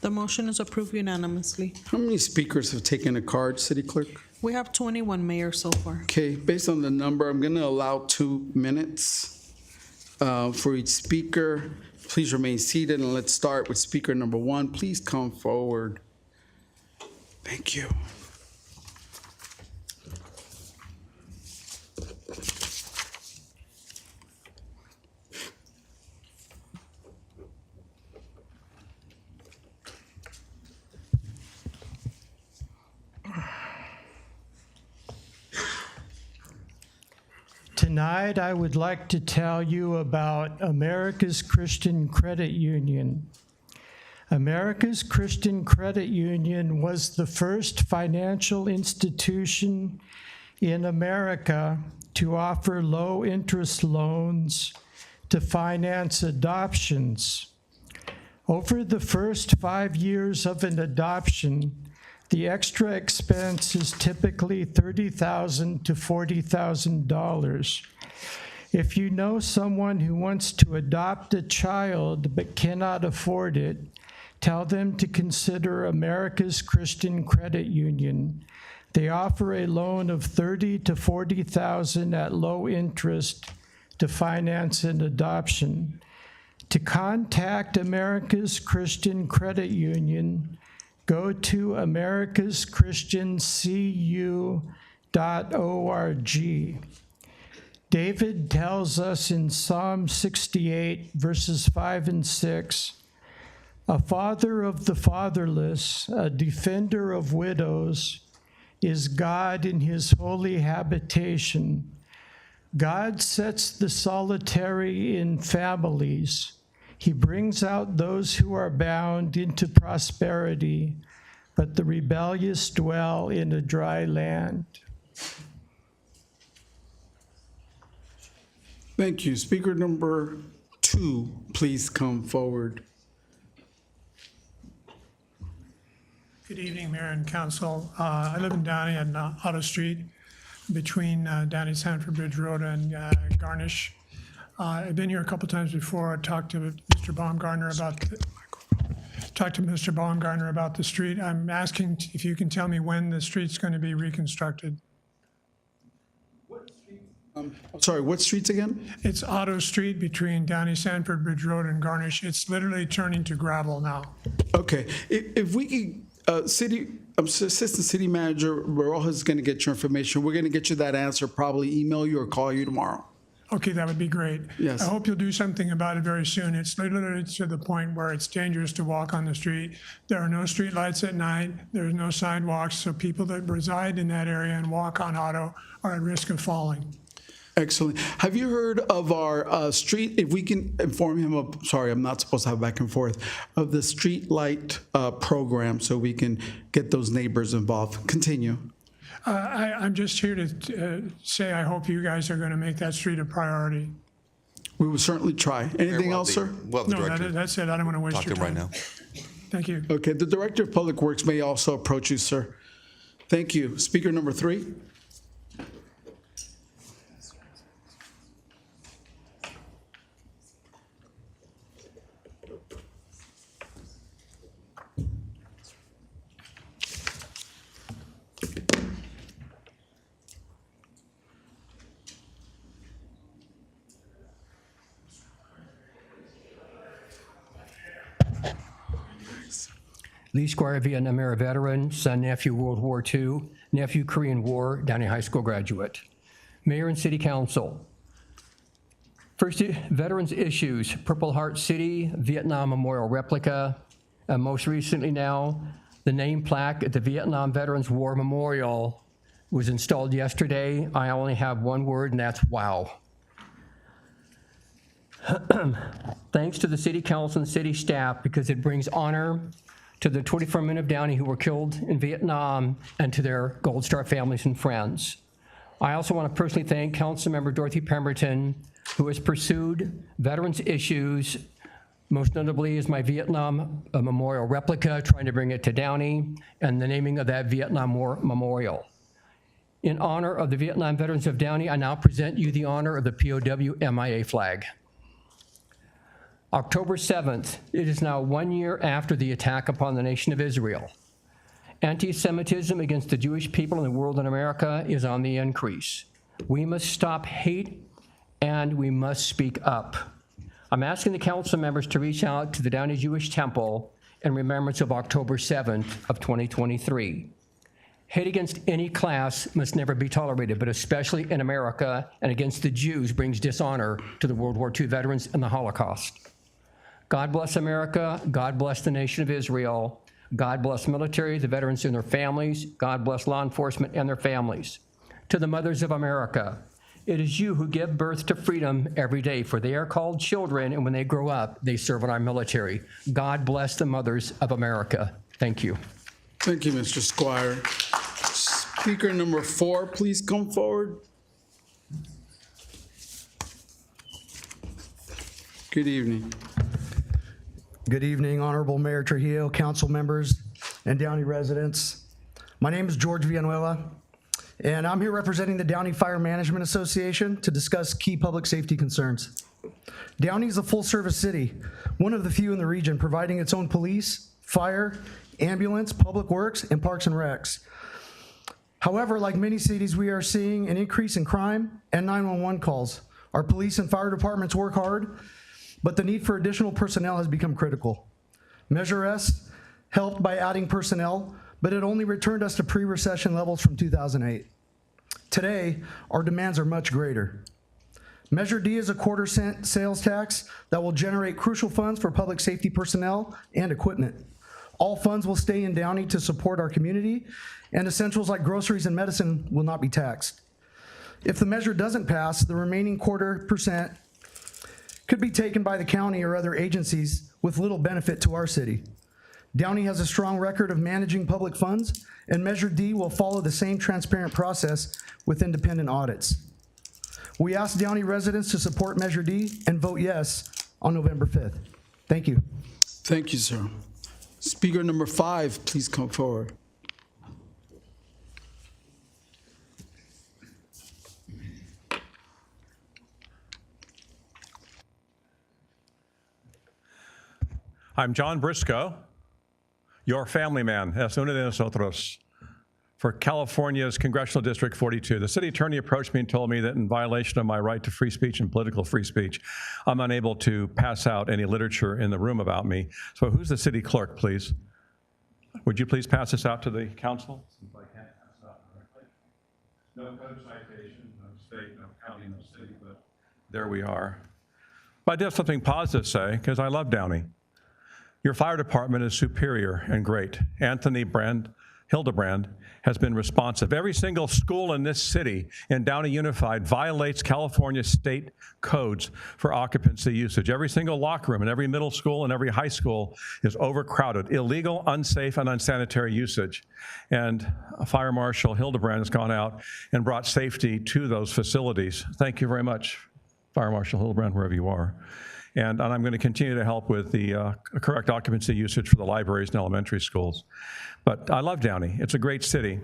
The motion is approved unanimously. How many speakers have taken a card, City Clerk? We have 21, Mayor, so far. Okay, based on the number, I'm going to allow 2 minutes for each speaker. Please remain seated, and let's start with speaker number 1. Please come forward. Thank you. Tonight, I would like to tell you about America's Christian Credit Union. America's Christian Credit Union was the first financial institution in America to offer low-interest loans to finance adoptions. Over the first 5 years of an adoption, the extra expense is typically $30,000 to $40,000. If you know someone who wants to adopt a child but cannot afford it, tell them to consider America's Christian Credit Union. They offer a loan of $30,000 to $40,000 at low interest to finance an adoption. To contact America's Christian Credit Union, go to americaschristiancu.org. David tells us in Psalm 68, verses 5 and 6, A father of the fatherless, a defender of widows, is God in his holy habitation. God sets the solitary in families. He brings out those who are bound into prosperity, but the rebellious dwell in a dry land. Thank you. Speaker number 2, please come forward. Good evening, Mayor and Council. I live in Downey on Auto Street between Downey Sanford Bridge Road and Garnish. I've been here a couple times before. I talked to Mr. Baumgartner about the street. I'm asking if you can tell me when the street's going to be reconstructed. Sorry, what streets again? It's Auto Street between Downey Sanford Bridge Road and Garnish. It's literally turning to gravel now. Okay, if we could, Assistant City Manager Baroja is going to get your information. We're going to get you that answer, probably email you or call you tomorrow. Okay, that would be great. Yes. I hope you'll do something about it very soon. It's literally to the point where it's dangerous to walk on the street. There are no street lights at night. There's no sidewalks, so people that reside in that area and walk on Auto are at risk of falling. Excellent. Have you heard of our street, if we can inform him of, sorry, I'm not supposed to have back and forth, of the street light program so we can get those neighbors involved? Continue. I'm just here to say I hope you guys are going to make that street a priority. We will certainly try. Anything else, sir? Well, the No, director. that's it. I don't want to waste Talk to your him time. right now. Thank you. Okay, the Director of Public Works may also approach you, sir. Thank you. Speaker number 3. Lee Squire, Vietnam-era veteran, son, nephew, World War II, nephew, Korean War, Downey High School graduate. Mayor and City Council. First, veterans issues, Purple Heart City, Vietnam Memorial replica, and most recently now, the name plaque at the Vietnam Veterans War Memorial was installed yesterday. I only have one word, and that's wow. Thanks to the City Council and City staff, because it brings honor to the 24 men of Downey who were killed in Vietnam and to their Gold Star families and friends. I also want to personally thank Councilmember Dorothy Pemberton, who has pursued veterans issues, most notably is my Vietnam Memorial replica, trying to bring it to Downey, and the naming of that Vietnam War Memorial. In honor of the Vietnam veterans of Downey, I now present you the honor of the POW MIA flag. October 7th, it is now 1 year after the attack upon the nation of Israel. Anti-Semitism against the Jewish people in the world and America is on the increase. We must stop hate and we must speak up. I'm asking the council members to reach out to the Downey Jewish Temple in remembrance of October 7th of 2023. Hate against any class must never be tolerated, but especially in America and against the Jews brings dishonor to the World War II veterans and the Holocaust. God bless America. God bless the nation of Israel. God bless military, the veterans and their families. God bless law enforcement and their families. To the mothers of America, it is you who give birth to freedom every day, for they are called children, and when they grow up, they serve in our military. God bless the mothers of America. Thank you. Thank you, Mr. Squire. Speaker number 4, please come forward. Good evening. Good evening, Honorable Mayor Trujillo, council members, and Downey residents. My name is George Villanueva, and I'm here representing the Downey Fire Management Association to discuss key public safety concerns. Downey is a full-service city, one of the few in the region providing its own police, fire, ambulance, public works, and parks and recs. However, like many cities, we are seeing an increase in crime and 911 calls. Our police and fire departments work hard, but the need for additional personnel has become critical. Measure S helped by adding personnel, but it only returned us to pre-recession levels from 2008. Today, our demands are much greater. Measure D is a quarter-cent sales tax that will generate crucial funds for public safety personnel and equipment. All funds will stay in Downey to support our community, and essentials like groceries and medicine will not be taxed. If the measure doesn't pass, the remaining 0.25% could be taken by the county or other agencies with little benefit to our city. Downey has a strong record of managing public funds, and Measure D will follow the same transparent process with independent audits. We ask Downey residents to support Measure D and vote yes on November 5th. Thank you. Thank you, sir. Speaker number 5, please come forward. I'm John Briscoe, your family man, es uno de nosotros, for California's Congressional District 42. The city attorney approached me and told me that in violation of my right to free speech and political free speech, I'm unable to pass out any literature in the room about me. So who's the city clerk, please? Would you please pass this out to the council? Since I can't pass it out directly. No code citation, no state, no county, no city, but there we are. But I did have something positive to say, because I love Downey. Your fire department is superior and great. Anthony Hildebrand has been responsive. Every single school in this city in Downey Unified violates California state codes for occupancy usage. Every single locker room in every middle school and every high school is overcrowded, illegal, unsafe, and unsanitary usage. And Fire Marshal Hildebrand has gone out and brought safety to those facilities. Thank you very much, Fire Marshal Hildebrand, wherever you are. And I'm going to continue to help with the correct occupancy usage for the libraries and elementary schools. But I love Downey. It's a great city.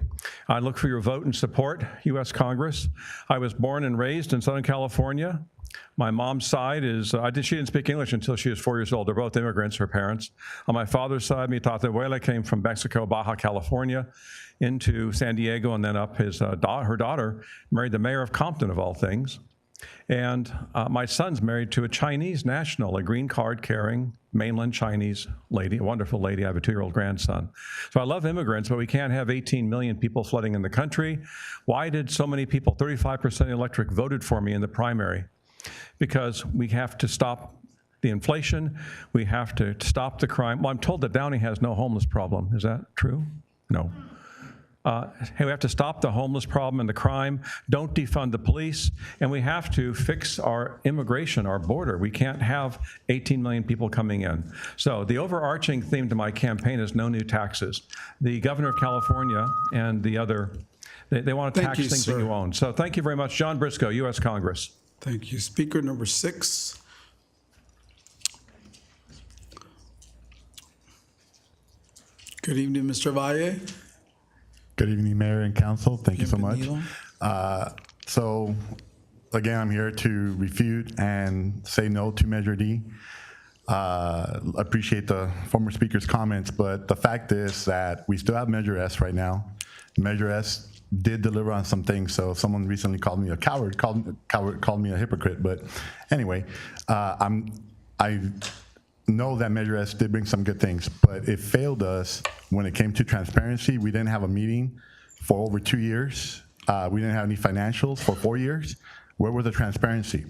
I look for your vote and support, U.S. Congress. I was born and raised in Southern California. My mom's side is, she didn't speak English until she was 4 years old. They're both immigrants, her parents. On my father's side, mi tatabuela came from Mexico, Baja California, into San Diego, and then up. Her daughter married the mayor of Compton, of all things. And my son's married to a Chinese national, a green card carrying mainland Chinese lady, a wonderful lady. I have a 2-year-old grandson. So I love immigrants, but we can't have 18 million people flooding in the country. Why did so many people, 35% of the electorate, voted for me in the primary? Because we have to stop the inflation. We have to stop the crime. Well, I'm told that Downey has no homeless problem. Is that true? No. Hey, we have to stop the homeless problem and the crime. Don't defund the police. And we have to fix our immigration, our border. We can't have 18 million people coming in. So the overarching theme to my campaign is no new taxes. The governor of California and the other, they want to tax things that you own. So thank you very much. John Briscoe, U.S. Congress. Thank you. Speaker number 6. Good evening, Mr. Valle. Good evening, Mayor and Council. Thank you so much. So, again, I'm here to refute and say no to Measure D. Appreciate the former speaker's comments, but the fact is that we still have Measure S right now. Measure S did deliver on some things, so someone recently called me a coward, called me a hypocrite. But anyway, I know that Measure S did bring some good things, but it failed us when it came to transparency. We didn't have a meeting for over 2 years. We didn't have any financials for 4 years. Where was the transparency?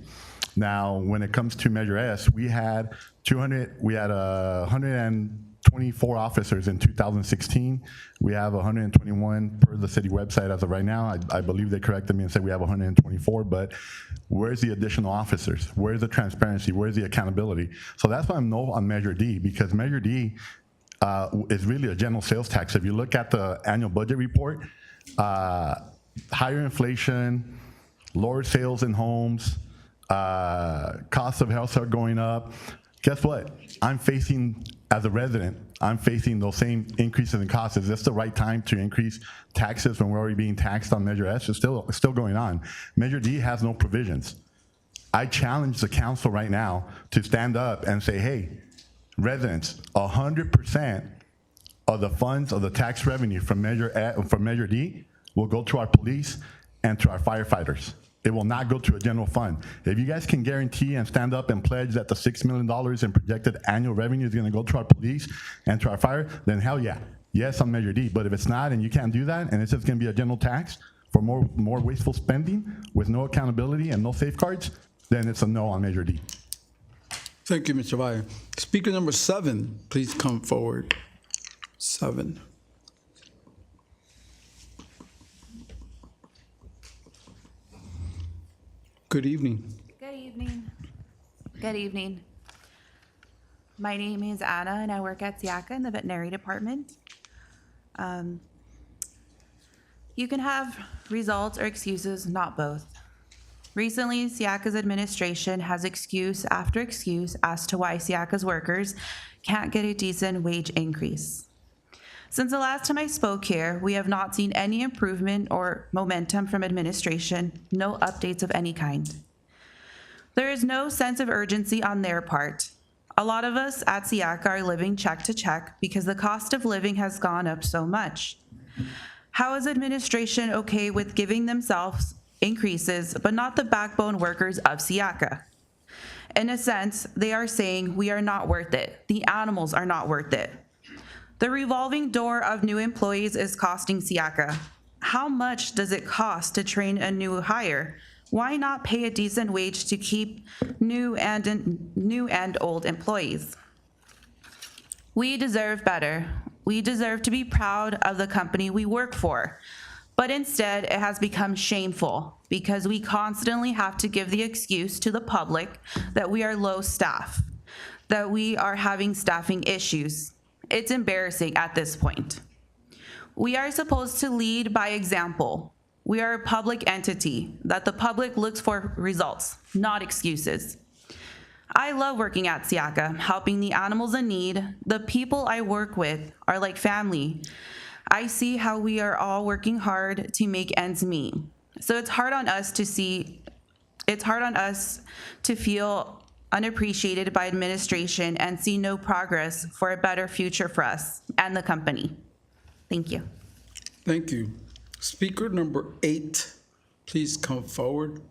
Now, when it comes to Measure S, we had 124 officers in 2016. We have 121 per the city website as of right now. I believe they corrected me and said we have 124, but where's the additional officers? Where's the transparency? Where's the accountability? So that's why I'm no on Measure D, because Measure D is really a general sales tax. If you look at the annual budget report, higher inflation, lower sales in homes, costs of health are going up. Guess what? As a resident, I'm facing those same increases in costs. Is this the right time to increase taxes when we're already being taxed on Measure S? It's still going on. Measure D has no provisions. I challenge the council right now to stand up and say, hey, residents, 100% of the funds of the tax revenue from Measure D will go to our police and to our firefighters. It will not go to a general fund. If you guys can guarantee and stand up and pledge that the $6 million in projected annual revenue is going to go to our police and to our fire, then hell yeah, yes on Measure D. But if it's not and you can't do that and it's just going to be a general tax for more wasteful spending with no accountability and no safeguards, then it's a no on Measure D. Thank you, Mr. Valle. Speaker number 7, please come forward. 7. Good evening. Good evening. Good evening. My name is Anna, and I work at SIACA in the veterinary department. You can have results or excuses, not both. Recently, SIACA's administration has excuse after excuse as to why SIACA's workers can't get a decent wage increase. Since the last time I spoke here, we have not seen any improvement or momentum from administration, no updates of any kind. There is no sense of urgency on their part. A lot of us at SIACA are living check to check because the cost of living has gone up so much. How is administration okay with giving themselves increases, but not the backbone workers of SIACA? In a sense, they are saying we are not worth it. The animals are not worth it. The revolving door of new employees is costing SIACA. How much does it cost to train a new hire? Why not pay a decent wage to keep new and old employees? We deserve better. We deserve to be proud of the company we work for. But instead, it has become shameful because we constantly have to give the excuse to the public that we are low staff, that we are having staffing issues. It's embarrassing at this point. We are supposed to lead by example. We are a public entity that the public looks for results, not excuses. I love working at SIACA, helping the animals in need. The people I work with are like family. I see how we are all working hard to make ends meet. So it's hard on us to feel unappreciated by administration and see no progress for a better future for us and the company. Thank you. Thank you. Speaker number 8, please come forward.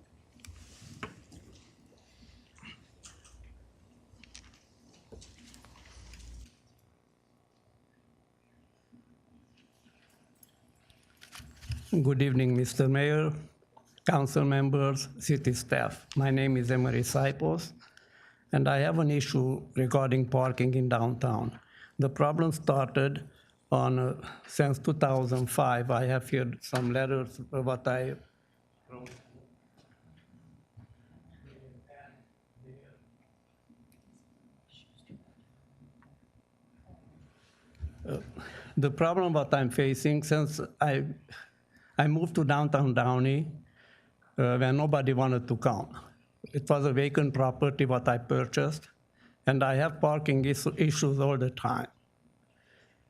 Good evening, Mr. Mayor, council members, city staff. My name is Emery Saipos, and I have an issue regarding parking in downtown. The problem started on since 2005. I have here some letters what I wrote. The problem what I'm facing since I moved to downtown Downey when nobody wanted to come. It was a vacant property what I purchased, and I have parking issues all the time.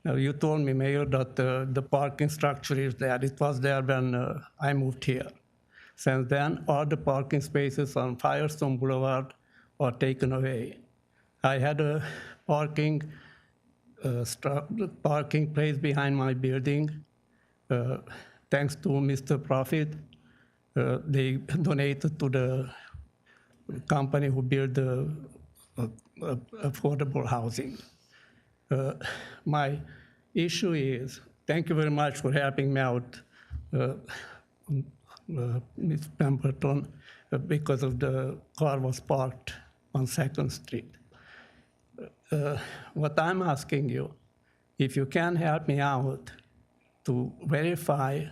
Now, you told me, Mayor, that the parking structure is there. It was there when I moved here. Since then, all the parking spaces on Firestone Boulevard are taken away. I had a parking place behind my building. Thanks to Mr. Profit, they donated to the company who built the affordable housing. My issue is, thank you very much for helping me out, Ms. Pemberton, because of the car was parked on 2nd Street. What I'm asking you, if you can help me out to verify,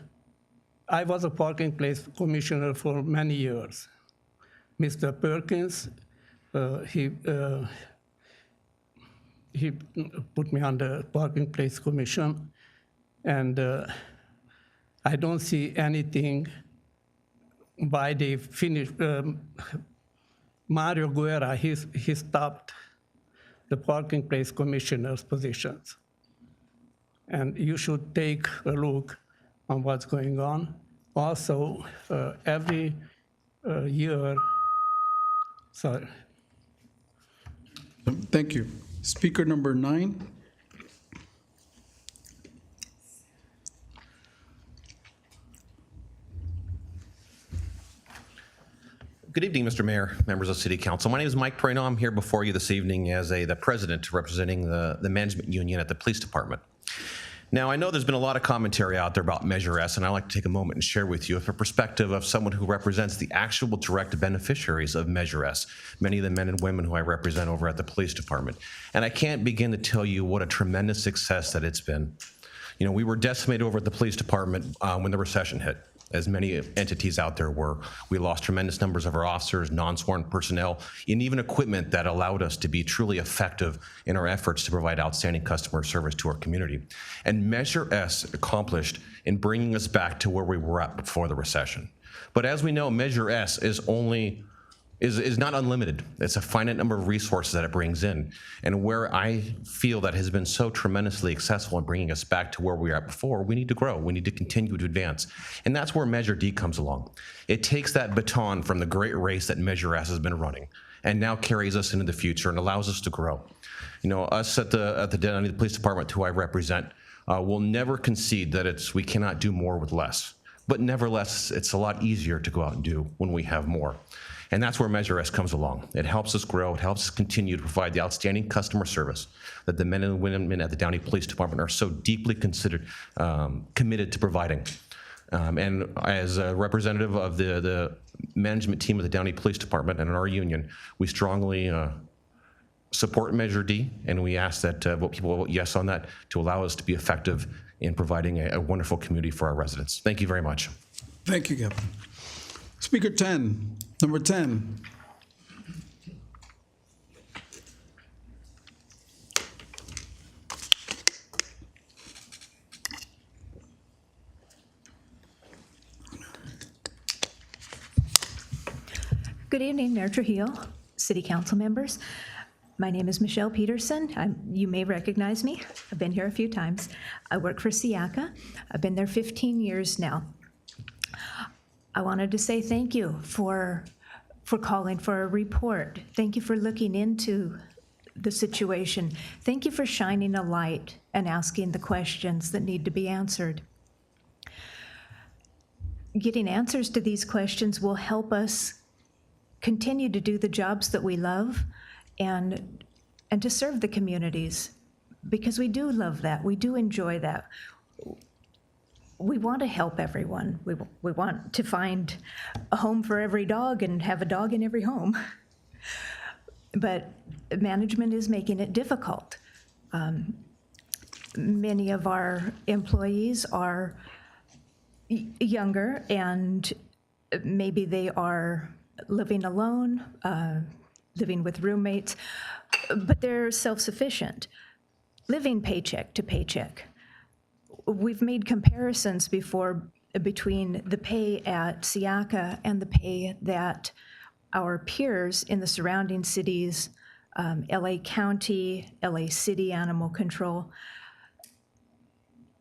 I was a parking place commissioner for many years. Mr. Perkins, he put me on the parking place commission, and I don't see anything why they finished. Mario Guerra, he stopped the parking place commissioner's positions. And you should take a look on what's going on. Also, every year, sorry. Thank you. Speaker number 9. Good evening, Mr. Mayor, members of City Council. My name is Mike Perino. I'm here before you this evening as the president representing the management union at the police department. Now, I know there's been a lot of commentary out there about Measure S, and I'd like to take a moment and share with you a perspective of someone who represents the actual direct beneficiaries of Measure S, many of the men and women who I represent over at the police department. And I can't begin to tell you what a tremendous success that it's been. You know, we were decimated over at the police department when the recession hit, as many entities out there were. We lost tremendous numbers of our officers, non-sworn personnel, and even equipment that allowed us to be truly effective in our efforts to provide outstanding customer service to our community. And Measure S accomplished in bringing us back to where we were at before the recession. But as we know, Measure S is not unlimited. It's a finite number of resources that it brings in. And where I feel that has been so tremendously successful in bringing us back to where we were at before, we need to grow. We need to continue to advance. And that's where Measure D comes along. It takes that baton from the great race that Measure S has been running and now carries us into the future and allows us to grow. You know, us at the Downey Police Department, who I represent, will never concede that we cannot do more with less. But nevertheless, it's a lot easier to go out and do when we have more. And that's where Measure S comes along. It helps us grow. It helps us continue to provide the outstanding customer service that the men and women at the Downey Police Department are so deeply committed to providing. And as a representative of the management team of the Downey Police Department and our union, we strongly support Measure D, and we ask that people vote yes on that to allow us to be effective in providing a wonderful community for our residents. Thank you very much. Thank you, Captain. Speaker 10, number 10. Good evening, Mayor Trujillo, City Council members. My name is Michelle Peterson. You may recognize me. I've been here a few times. I work for SIACA. I've been there 15 years now. I wanted to say thank you for calling for a report. Thank you for looking into the situation. Thank you for shining a light and asking the questions that need to be answered. Getting answers to these questions will help us continue to do the jobs that we love and to serve the communities, because we do love that. We do enjoy that. We want to help everyone. We want to find a home for every dog and have a dog in every home. But management is making it difficult. Many of our employees are younger, and maybe they are living alone, living with roommates, but they're self-sufficient, living paycheck to paycheck. We've made comparisons before between the pay at SIACA and the pay that our peers in the surrounding cities, LA County, LA City Animal Control.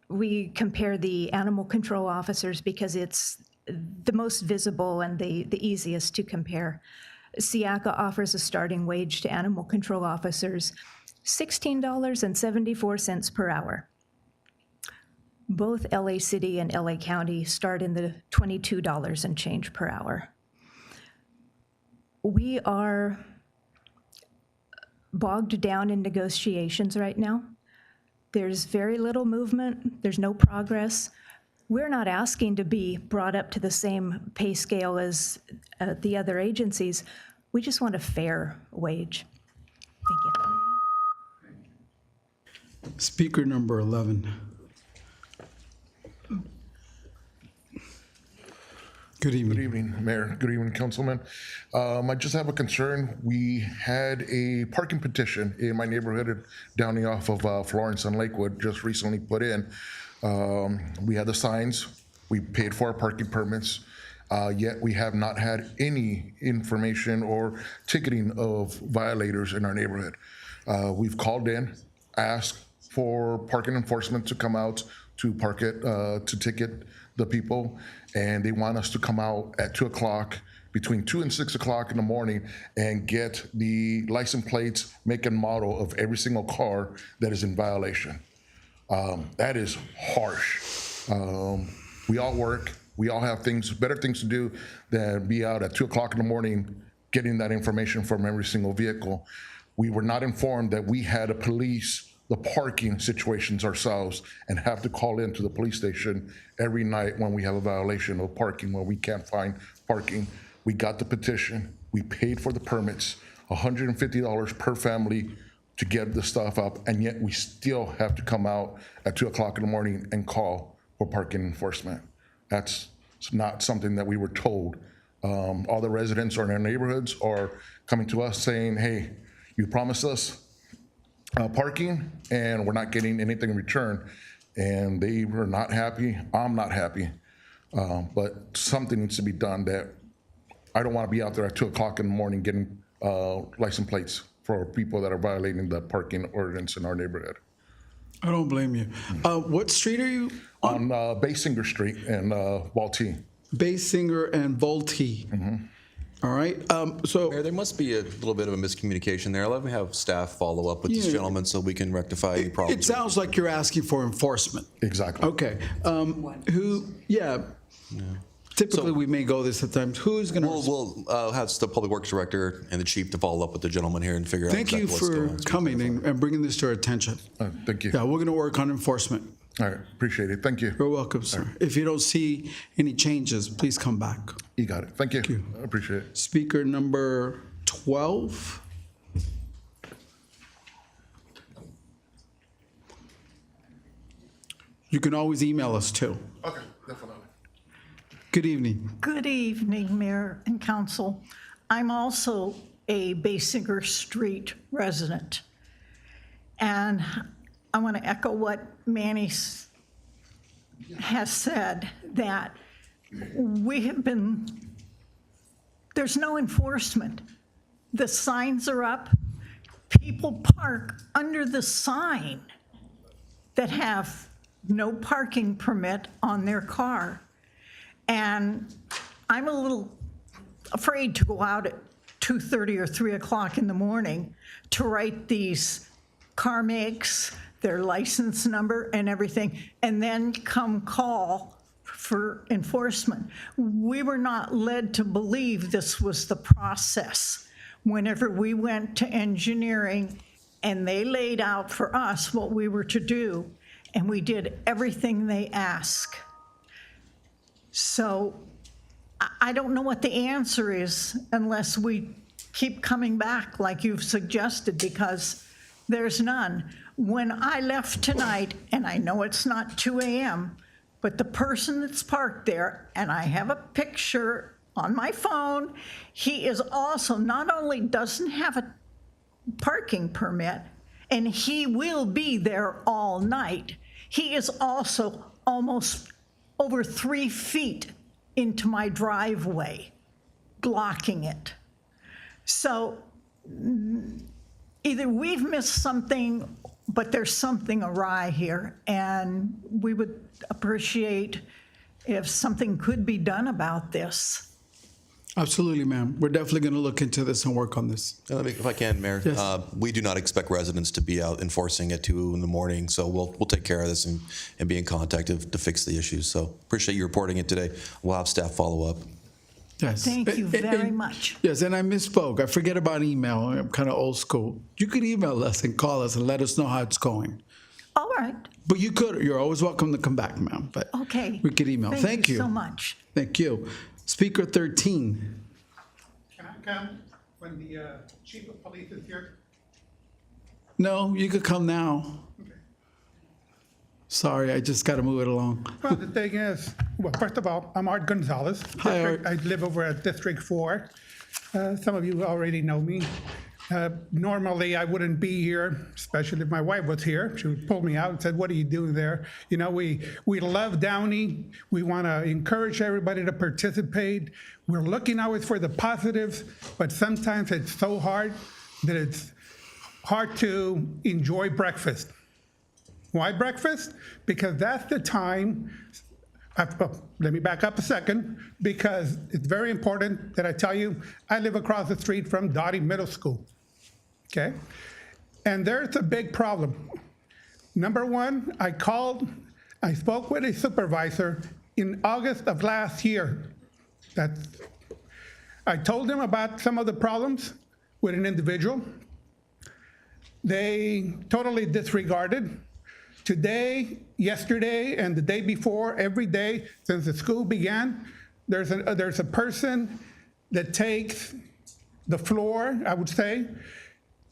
We compare the animal control officers because it's the most visible and the easiest to compare. SIACA offers a starting wage to animal control officers, $16.74 per hour. Both LA City and LA County start in the $22 and change per hour. We are bogged down in negotiations right now. There's very little movement. There's no progress. We're not asking to be brought up to the same pay scale as the other agencies. We just want a fair wage. Thank you. Speaker number 11. Good evening. Good evening, Mayor. Good evening, Councilman. I just have a concern. We had a parking petition in my neighborhood at Downey off of Florence and Lakewood just recently put in. We had the signs. We paid for our parking permits, yet we have not had any information or ticketing of violators in our neighborhood. We've called in, asked for parking enforcement to come out to park it, to ticket the people, and they want us to come out at 2 o'clock, between 2 and 6 o'clock in the morning, and get the license plates, make and model of every single car that is in violation. That is harsh. We all work. We all have better things to do than be out at 2 o'clock in the morning getting that information from every single vehicle. We were not informed that we had a police the parking situations ourselves and have to call into the police station every night when we have a violation of parking, when we can't find parking. We got the petition, we paid for the permits, $150 per family to get the stuff up, and yet we still have to come out at 2 o'clock in the morning and call for parking enforcement. That's not something that we were told. All the residents or in our neighborhoods are coming to us saying, hey, you promised us parking and we're not getting anything in return. And they were not happy. I'm not happy. But something needs to be done. That I don't want to be out there at 2 o'clock in the morning getting license plates for people that are violating the parking ordinance in our neighborhood. I don't blame you. What street are you on? Basinger Street in Waltee. Basinger and Voltee. All right. So Mayor, there must be a little bit of a miscommunication there. Let me have staff follow up with this gentleman so we can rectify any problems. It sounds like you're asking for enforcement. Exactly. Okay. Typically, we may go this at times. Who's going to? We'll have the public works director and the chief to follow up with the gentleman here and figure out Thank you exactly what's going for coming and bringing this to our attention. Thank you. Yeah, we're going to work on enforcement. All right, appreciate it. Thank you. You're welcome, sir. If you don't see any changes, please come back. You got it. Thank you. I appreciate it. Speaker number 12. You can always email us too. Okay, definitely. Good evening. Good evening, Mayor and Council. I'm also a Basinger Street resident. And I want to echo what Manny has said, that there's no enforcement. The signs are up. People park under the sign that have no parking permit on their car. And I'm a little afraid to go out at 2:30 or 3 o'clock in the morning to write these car makes, their license number and everything, and then come call for enforcement. We were not led to believe this was the process. Whenever we went to engineering and they laid out for us what we were to do, and we did everything they asked. So I don't know what the answer is unless we keep coming back like you've suggested, because there's none. When I left tonight, and I know it's not 2 a.m., but the person that's parked there, and I have a picture on my phone, he is also, not only doesn't have a parking permit, and he will be there all night, he is also almost over 3 feet into my driveway, blocking it. So either we've missed something, but there's something awry here, and we would appreciate if something could be done about this. Absolutely, ma'am. We're definitely going to look into this and work on this. If I can, Mayor, Yes. we do not expect residents to be out enforcing at 2 in the morning, so we'll take care of this and be in contact to fix the issues. So appreciate you reporting it today. We'll have staff follow up. Yes. Thank you very much. Yes, and I misspoke. I forget about email. I'm kind of old school. You could email us and call us and let us know how it's going. All right. But you could. You're always welcome to come back, ma'am. But Okay. we could email. Thank you so much. Thank you. Speaker 13. Can I come when the chief of police is here? No, you could come now. Sorry, I just got to move it along. Well, the thing is, well, first of all, I'm Art Gonzalez. Hi, Art. I live over at District 4. Some of you already know me. Normally, I wouldn't be here, especially if my wife was here. She would pull me out and said, "What are you doing there?" You know, we love Downey. We want to encourage everybody to participate. We're looking always for the positives, but sometimes it's so hard that it's hard to enjoy breakfast. Why breakfast? Because that's the time. Let me back up a second, because it's very important that I tell you, I live across the street from Downey Middle School, okay? And there's a big problem. Number one, I spoke with a supervisor in August of last year. I told him about some of the problems with an individual. they totally disregarded. Today, yesterday, and the day before, every day since the school began, there's a person that takes the floor, I would say,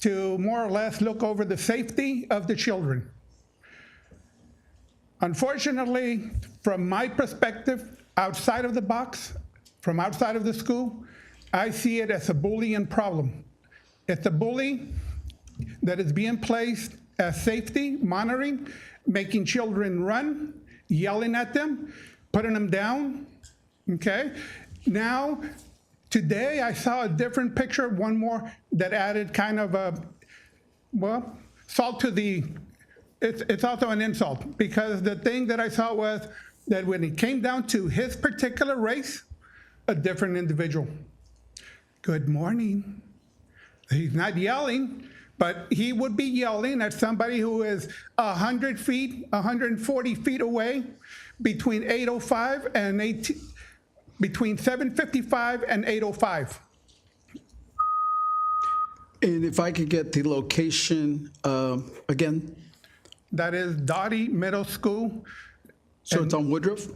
to more or less look over the safety of the children. Unfortunately, from my perspective, outside of the box, from outside of the school, I see it as a bullying problem. It's a bully that is being placed as safety, monitoring, making children run, yelling at them, putting them down, okay? Now, today I saw a different picture, one more that added kind of a, well, salt to the, it's also an insult, because the thing that I saw was that when it came down to his particular race, a different individual. Good morning. He's not yelling, but he would be yelling at somebody who is 100 feet, 140 feet away, between 8:05 and between 7:55 and 8:05. And if I could get the location again? That is Downey Middle School. So it's on Woodruff?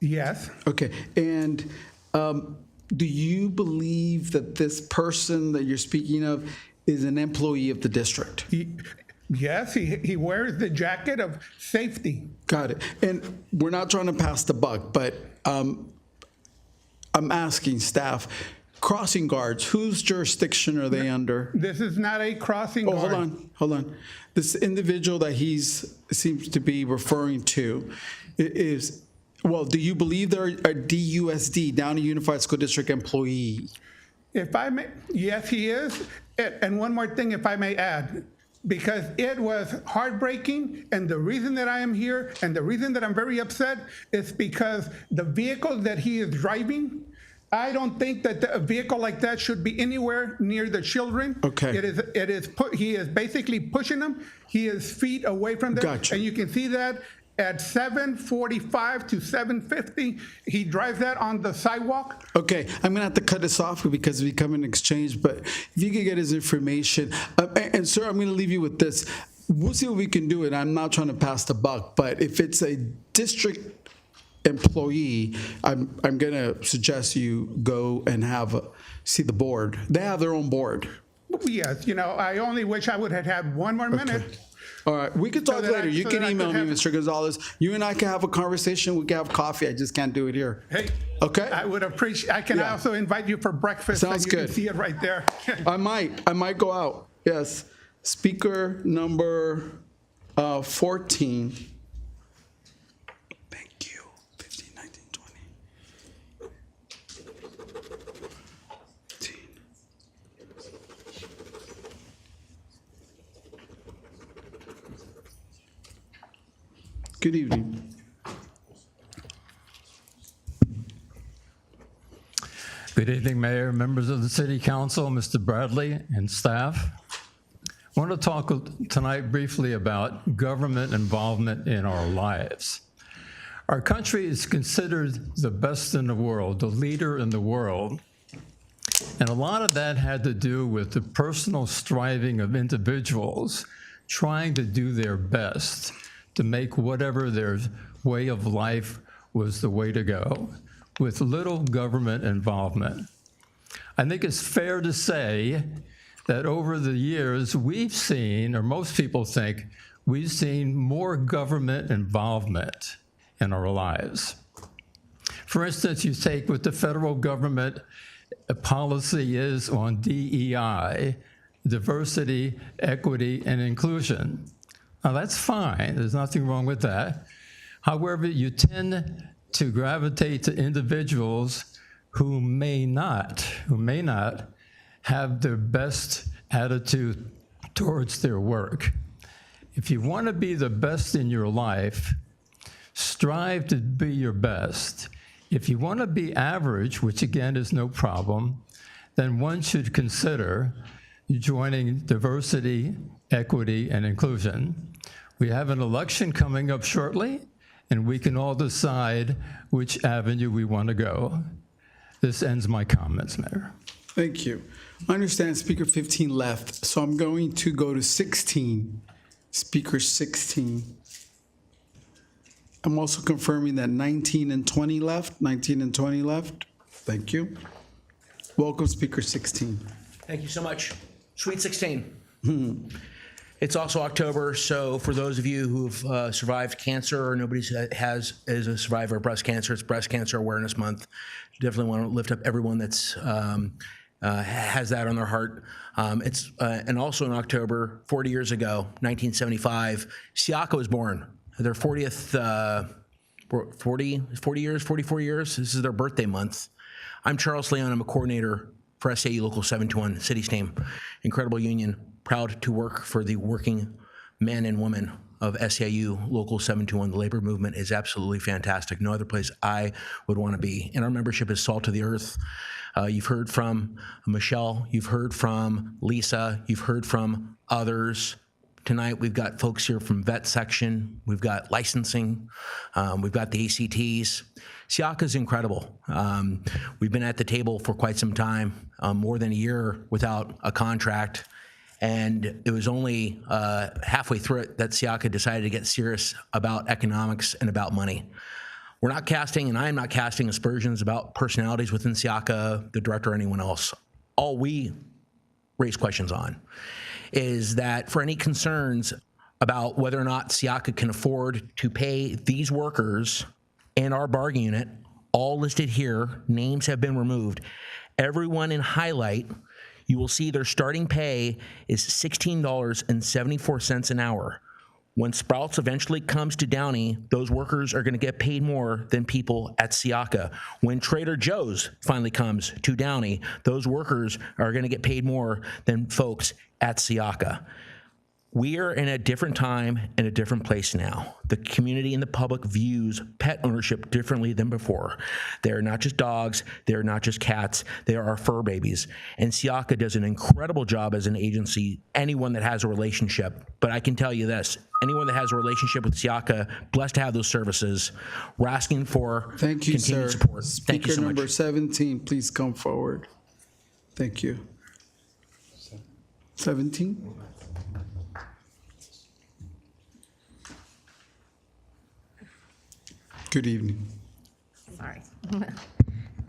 Yes. Okay, and do you believe that this person that you're speaking of is an employee of the district? Yes, he wears the jacket of safety. Got it. And we're not trying to pass the buck, but I'm asking staff, crossing guards, whose jurisdiction are they under? This is not a crossing guard. Hold on. This individual that seems to be referring to is, well, do you believe they're a DUSD, Downey Unified School District employee? If I may, yes, he is. And one more thing, if I may add, because it was heartbreaking, and the reason that I am here and the reason that I'm very upset is because the vehicle that he is driving, I don't think that a vehicle like that should be anywhere near the children. Okay. He is basically pushing them. He is feet away from them. Gotcha. And you can see that at 7:45 to 7:50, he drives that on the sidewalk. Okay, I'm gonna have to cut this off because we come in exchange, but if you could get his information. And sir, I'm gonna leave you with this. We'll see what we can do, and I'm not trying to pass the buck, but if it's a district employee, I'm gonna suggest you go and see the board. They have their own board. Yes, I only wish I would have had one more minute. All right, we can talk later. You can email me, Mr. Gonzalez. You and I can have a conversation. We can have coffee. I just can't do it here. Hey, okay. I would appreciate. I can also invite you for breakfast. Sounds so you good. Can see it right there. I might go out. Yes. Speaker number 14. Thank you. 15, 19, 20. 15. Good evening. Good evening, Mayor, members of the City Council, Mr. Bradley, and staff. I want to talk tonight briefly about government involvement in our lives. Our country is considered the best in the world, the leader in the world, and a lot of that had to do with the personal striving of individuals trying to do their best to make whatever their way of life was the way to go, with little government involvement. I think it's fair to say that over the years, we've seen, or most people think, we've seen more government involvement in our lives. For instance, you take what the federal government policy is on DEI, diversity, equity, and inclusion. Now, that's fine. There's nothing wrong with that. However, you tend to gravitate to individuals who may not have their best attitude towards their work. If you want to be the best in your life, strive to be your best. If you want to be average, which again is no problem, then one should consider joining diversity, equity, and inclusion. We have an election coming up shortly, and we can all decide which avenue we want to go. This ends my comments, Mayor. Thank you. I understand Speaker 15 left, so I'm going to go to 16. Speaker 16. I'm also confirming that 19 and 20 left. 19 and 20 left. Thank you. Welcome, Speaker 16. Thank you so much. Sweet 16. It's also October, so for those of you who've survived cancer or nobody is a survivor of breast cancer, it's Breast Cancer Awareness Month. Definitely want to lift up everyone that's has that on their heart. And also in October, 40 years ago, 1975, CIACA was born. Their 44 years. This is their birthday month. I'm Charles Leon. I'm a coordinator for SAU Local 721, City's team. Incredible union. Proud to work for the working men and women of SAU Local 721. The labor movement is absolutely fantastic. No other place I would want to be. And our membership is salt of the earth. You've heard from Michelle. You've heard from Lisa. You've heard from others. Tonight, we've got folks here from vet section. We've got licensing. We've got the ACTs. CIACA is incredible. We've been at the table for quite some time, more than a year without a contract. And it was only halfway through it that CIACA decided to get serious about economics and about money. We're not casting, and I am not casting aspersions about personalities within CIACA, the director, or anyone else. All we raise questions on is that for any concerns about whether or not CIACA can afford to pay these workers and our bargaining unit, all listed here, names have been removed. Everyone in highlight, you will see their starting pay is $16.74 an hour. When Sprouts eventually comes to Downey, those workers are going to get paid more than people at CIACA. When Trader Joe's finally comes to Downey, those workers are going to get paid more than folks at CIACA. We are in a different time and a different place now. The community and the public views pet ownership differently than before. They're not just dogs, they're not just cats, they are our fur babies. And CIACA does an incredible job as an agency, anyone that has a relationship. But I can tell you this, anyone that has a relationship with CIACA, blessed to have those services. We're asking for continued support. Thank you so much. Speaker number 17, please come forward. Thank you. 17? Good evening. Sorry.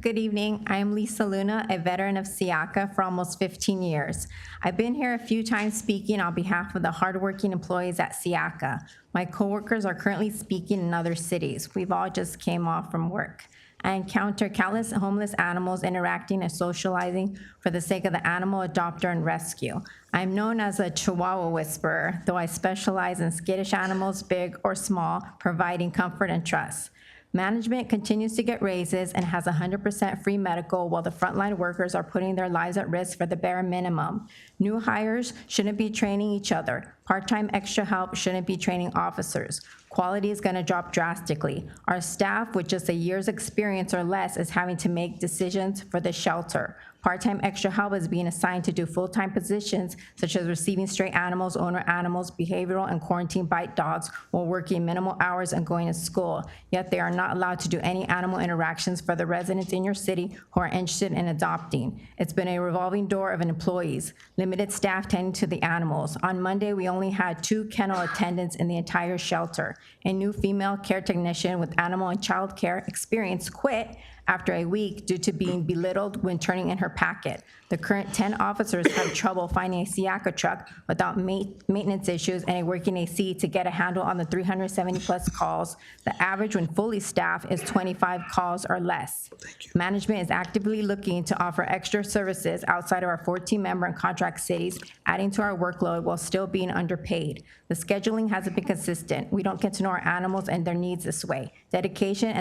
Good evening. I am Lisa Luna, a veteran of CIACA for almost 15 years. I've been here a few times speaking on behalf of the hardworking employees at CIACA. My coworkers are currently speaking in other cities. We've all just came off from work. I encounter countless homeless animals interacting and socializing for the sake of the animal adopter and rescue. I'm known as a Chihuahua whisperer, though I specialize in skittish animals, big or small, providing comfort and trust. Management continues to get raises and has 100% free medical while the frontline workers are putting their lives at risk for the bare minimum. New hires shouldn't be training each other. Part-time extra help shouldn't be training officers. Quality is going to drop drastically. Our staff with just a year's experience or less is having to make decisions for the shelter. Part-time extra help is being assigned to do full-time positions such as receiving stray animals, owner animals, behavioral and quarantine bite dogs while working minimal hours and going to school. Yet they are not allowed to do any animal interactions for the residents in your city who are interested in adopting. It's been a revolving door of employees, limited staff tending to the animals. On Monday, we only had 2 kennel attendants in the entire shelter. A new female care technician with animal and child care experience quit after a week due to being belittled when turning in her packet. The current 10 officers have trouble finding a CIACA truck without maintenance issues and a working AC to get a handle on the 370 plus calls. The average when fully staffed is 25 calls or less. Management is actively looking to offer extra services outside of our 14-member and contract cities, adding to our workload while still being underpaid. The scheduling hasn't been consistent. We don't get to know our animals and their needs this way. Dedication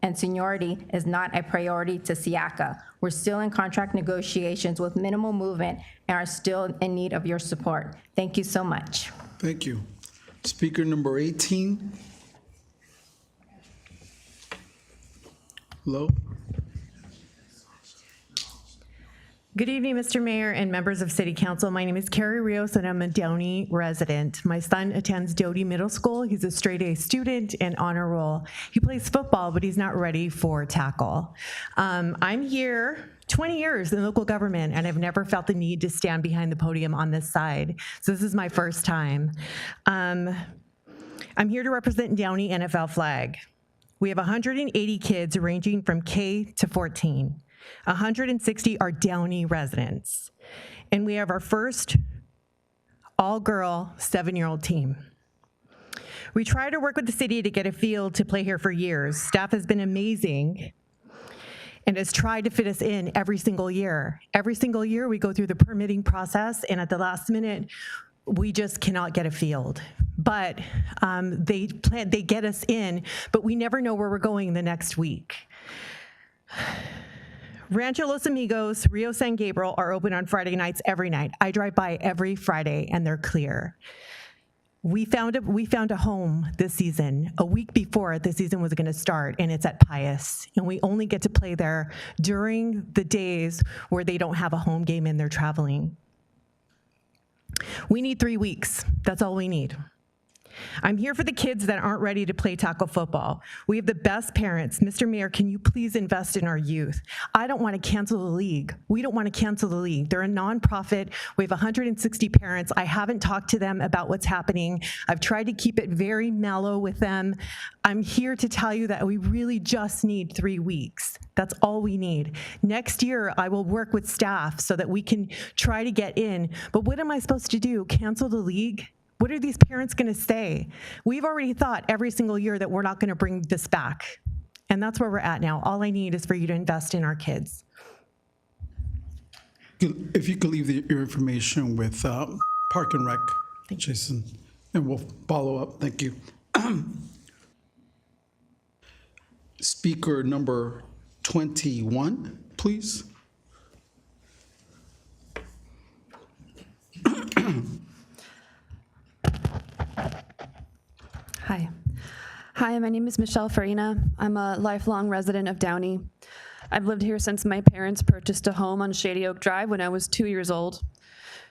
and seniority is not a priority to CIACA. We're still in contract negotiations with minimal movement and are still in need of your support. Thank you so much. Thank you. Speaker number 18. Hello. Good evening, Mr. Mayor and members of City Council. My name is Carrie Rios, and I'm a Downey resident. My son attends Downey Middle School. He's a straight A student and honor roll. He plays football, but he's not ready for tackle. I'm here 20 years in local government, and I've never felt the need to stand behind the podium on this side. So this is my first time. I'm here to represent Downey NFL flag. We have 180 kids ranging from K to 14. 160 are Downey residents. And we have our first all-girl 7-year-old team. We try to work with the city to get a field to play here for years. Staff has been amazing and has tried to fit us in every single year. Every single year we go through the permitting process, and at the last minute, we just cannot get a field. But they get us in, but we never know where we're going the next week. Rancho Los Amigos, Rio San Gabriel are open on Friday nights every night. I drive by every Friday and they're clear. We found a home this season, a week before the season was gonna start, and it's at Pius. And we only get to play there during the days where they don't have a home game and they're traveling. We need 3 weeks, that's all we need. I'm here for the kids that aren't ready to play tackle football. We have the best parents. Mr. Mayor, can you please invest in our youth? I don't want to cancel the league. We don't want to cancel the league. They're a nonprofit. We have 160 parents. I haven't talked to them about what's happening. I've tried to keep it very mellow with them. I'm here to tell you that we really just need 3 weeks. That's all we need. Next year, I will work with staff so that we can try to get in. But what am I supposed to do? Cancel the league? What are these parents gonna say? We've already thought every single year that we're not gonna bring this back. And that's where we're at now. All I need is for you to invest in our kids. If you could leave your information with Park and Rec, Jason, and we'll follow up. Thank you. Speaker number 21, please. Hi, my name is Michelle Farina. I'm a lifelong resident of Downey. I've lived here since my parents purchased a home on Shady Oak Drive when I was 2 years old.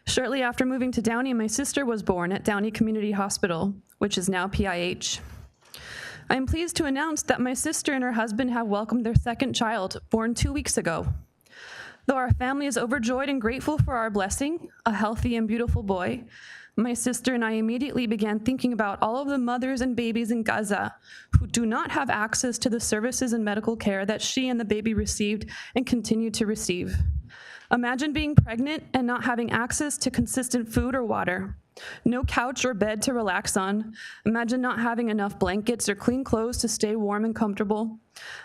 Shortly after moving to Downey, my sister was born at Downey Community Hospital, which is now PIH. I am pleased to announce that my sister and her husband have welcomed their second child, born 2 weeks ago. Though our family is overjoyed and grateful for our blessing, a healthy and beautiful boy, my sister and I immediately began thinking about all of the mothers and babies in Gaza who do not have access to the services and medical care that she and the baby received and continue to receive. Imagine being pregnant and not having access to consistent food or water, no couch or bed to relax on. Imagine not having enough blankets or clean clothes to stay warm and comfortable.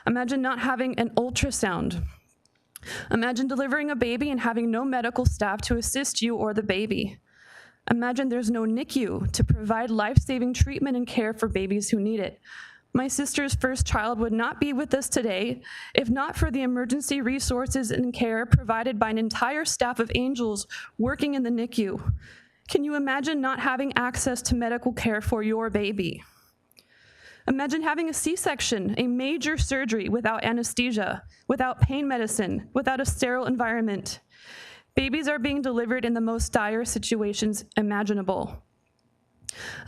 Imagine not having an ultrasound. Imagine delivering a baby and having no medical staff to assist you or the baby. Imagine there's no NICU to provide life-saving treatment and care for babies who need it. My sister's first child would not be with us today if not for the emergency resources and care provided by an entire staff of angels working in the NICU. Can you imagine not having access to medical care for your baby? Imagine having a C-section, a major surgery without anesthesia, without pain medicine, without a sterile environment. Babies are being delivered in the most dire situations imaginable.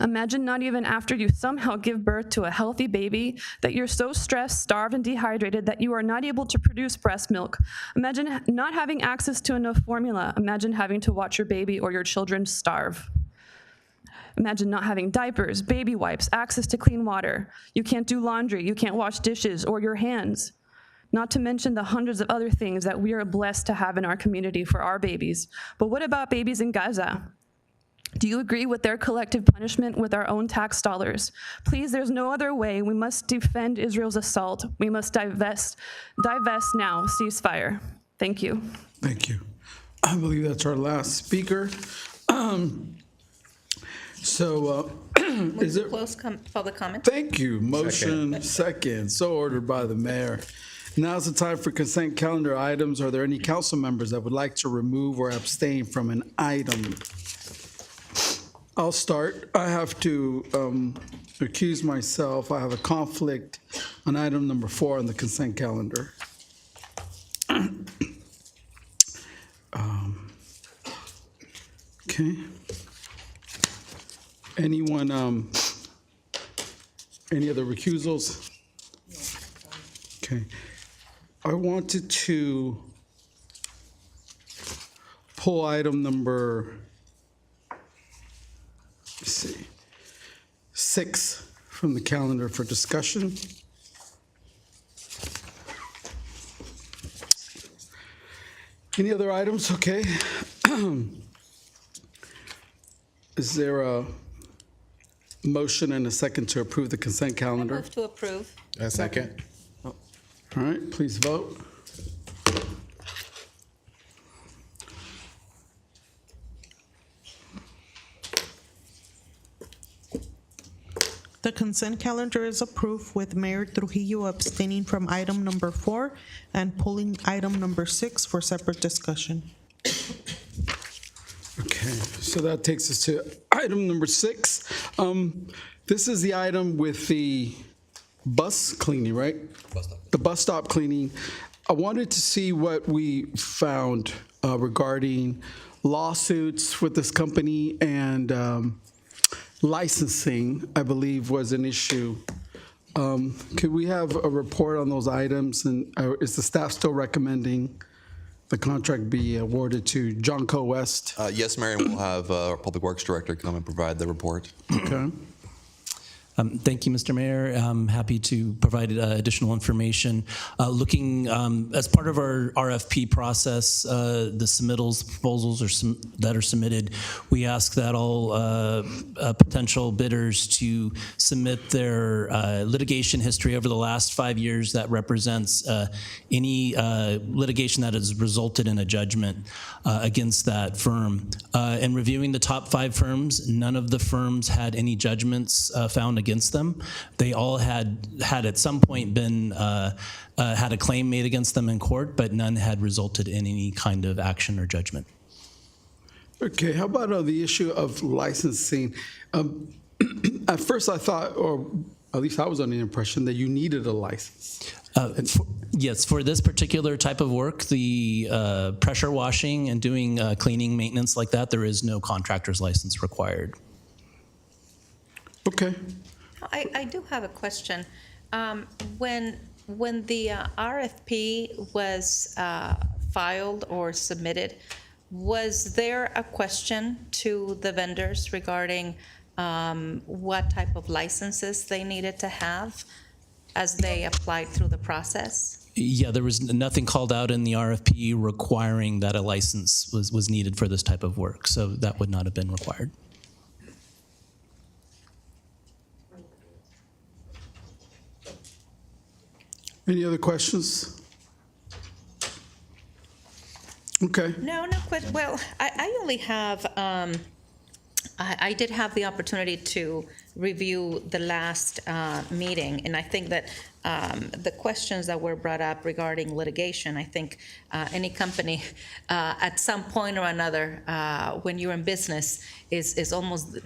Imagine not even after you somehow give birth to a healthy baby that you're so stressed, starved, and dehydrated that you are not able to produce breast milk. Imagine not having access to enough formula. Imagine having to watch your baby or your children starve. Imagine not having diapers, baby wipes, access to clean water. You can't do laundry, you can't wash dishes or your hands. Not to mention the hundreds of other things that we are blessed to have in our community for our babies. But what about babies in Gaza? Do you agree with their collective punishment with our own tax dollars? Please, there's no other way. We must defend Israel's assault. We must divest now, ceasefire. Thank you. Thank you. I believe that's our last speaker. Is it close public comment? Thank you. Motion second. So ordered by the mayor. Now's the time for consent calendar items. Are there any council members that would like to remove or abstain from an item? I'll start. I have to recuse myself. I have a conflict on item number 4 on the consent calendar. Okay. Anyone, any other recusals? Okay. I wanted to pull item number, let's see, 6 from the calendar for discussion. Any other items? Okay. Is there a motion and a second to approve the consent calendar? Move to approve. A second. All right, please vote. The consent calendar is approved with Mayor Trujillo abstaining from item number 4 and pulling item number 6 for separate discussion. Okay, so that takes us to item number 6. This is the item with the bus cleaning, right? The bus stop cleaning. I wanted to see what we found regarding lawsuits with this company, and licensing, I believe, was an issue. Could we have a report on those items, and is the staff still recommending the contract be awarded to JONCOWEST? Yes, Mayor, and we'll have our Public Works Director come and provide the report. Okay. Thank you, Mr. Mayor. I'm happy to provide additional information. Looking as part of our RFP process, the submittals, proposals that are submitted, we ask that all potential bidders to submit their litigation history over the last 5 years that represents any litigation that has resulted in a judgment against that firm. In reviewing the top 5 firms, none of the firms had any judgments found against them. They all had at some point been had a claim made against them in court, but none had resulted in any kind of action or judgment. Okay, how about the issue of licensing? At first I thought, or at least I was under the impression, that you needed a license. Yes, for this particular type of work, the pressure washing and doing cleaning maintenance like that, there is no contractor's license required. Okay. I do have a question. When the RFP was filed or submitted, was there a question to the vendors regarding what type of licenses they needed to have as they applied through the process? Yeah, there was nothing called out in the RFP requiring that a license was needed for this type of work, so that would not have been required. Any other questions? Okay. No question. Well, I only have, I did have the opportunity to review the last meeting, and I think that the questions that were brought up regarding litigation, I think any company at some point or another, when you're in business, is almost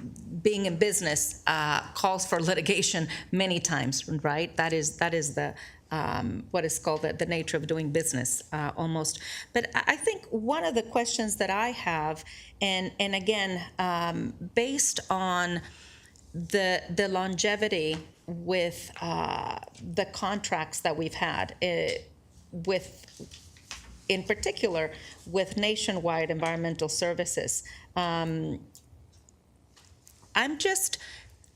being in business calls for litigation many times, right? That is the what is called the nature of doing business almost. But I think one of the questions that I have, and again, based on the longevity with the contracts that we've had in particular with Nationwide Environmental Services, I'm just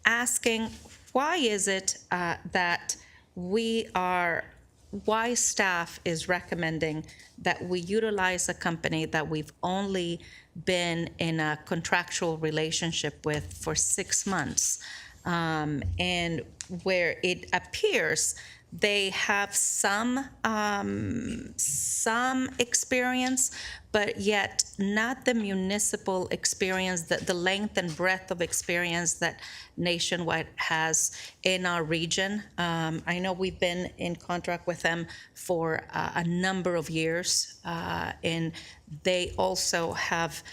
asking, why is it that why staff is recommending that we utilize a company that we've only been in a contractual relationship with for 6 months, and where it appears they have some experience, but yet not the municipal experience, the length and breadth of experience that Nationwide has in our region. I know we've been in contract with them for a number of years, and they also have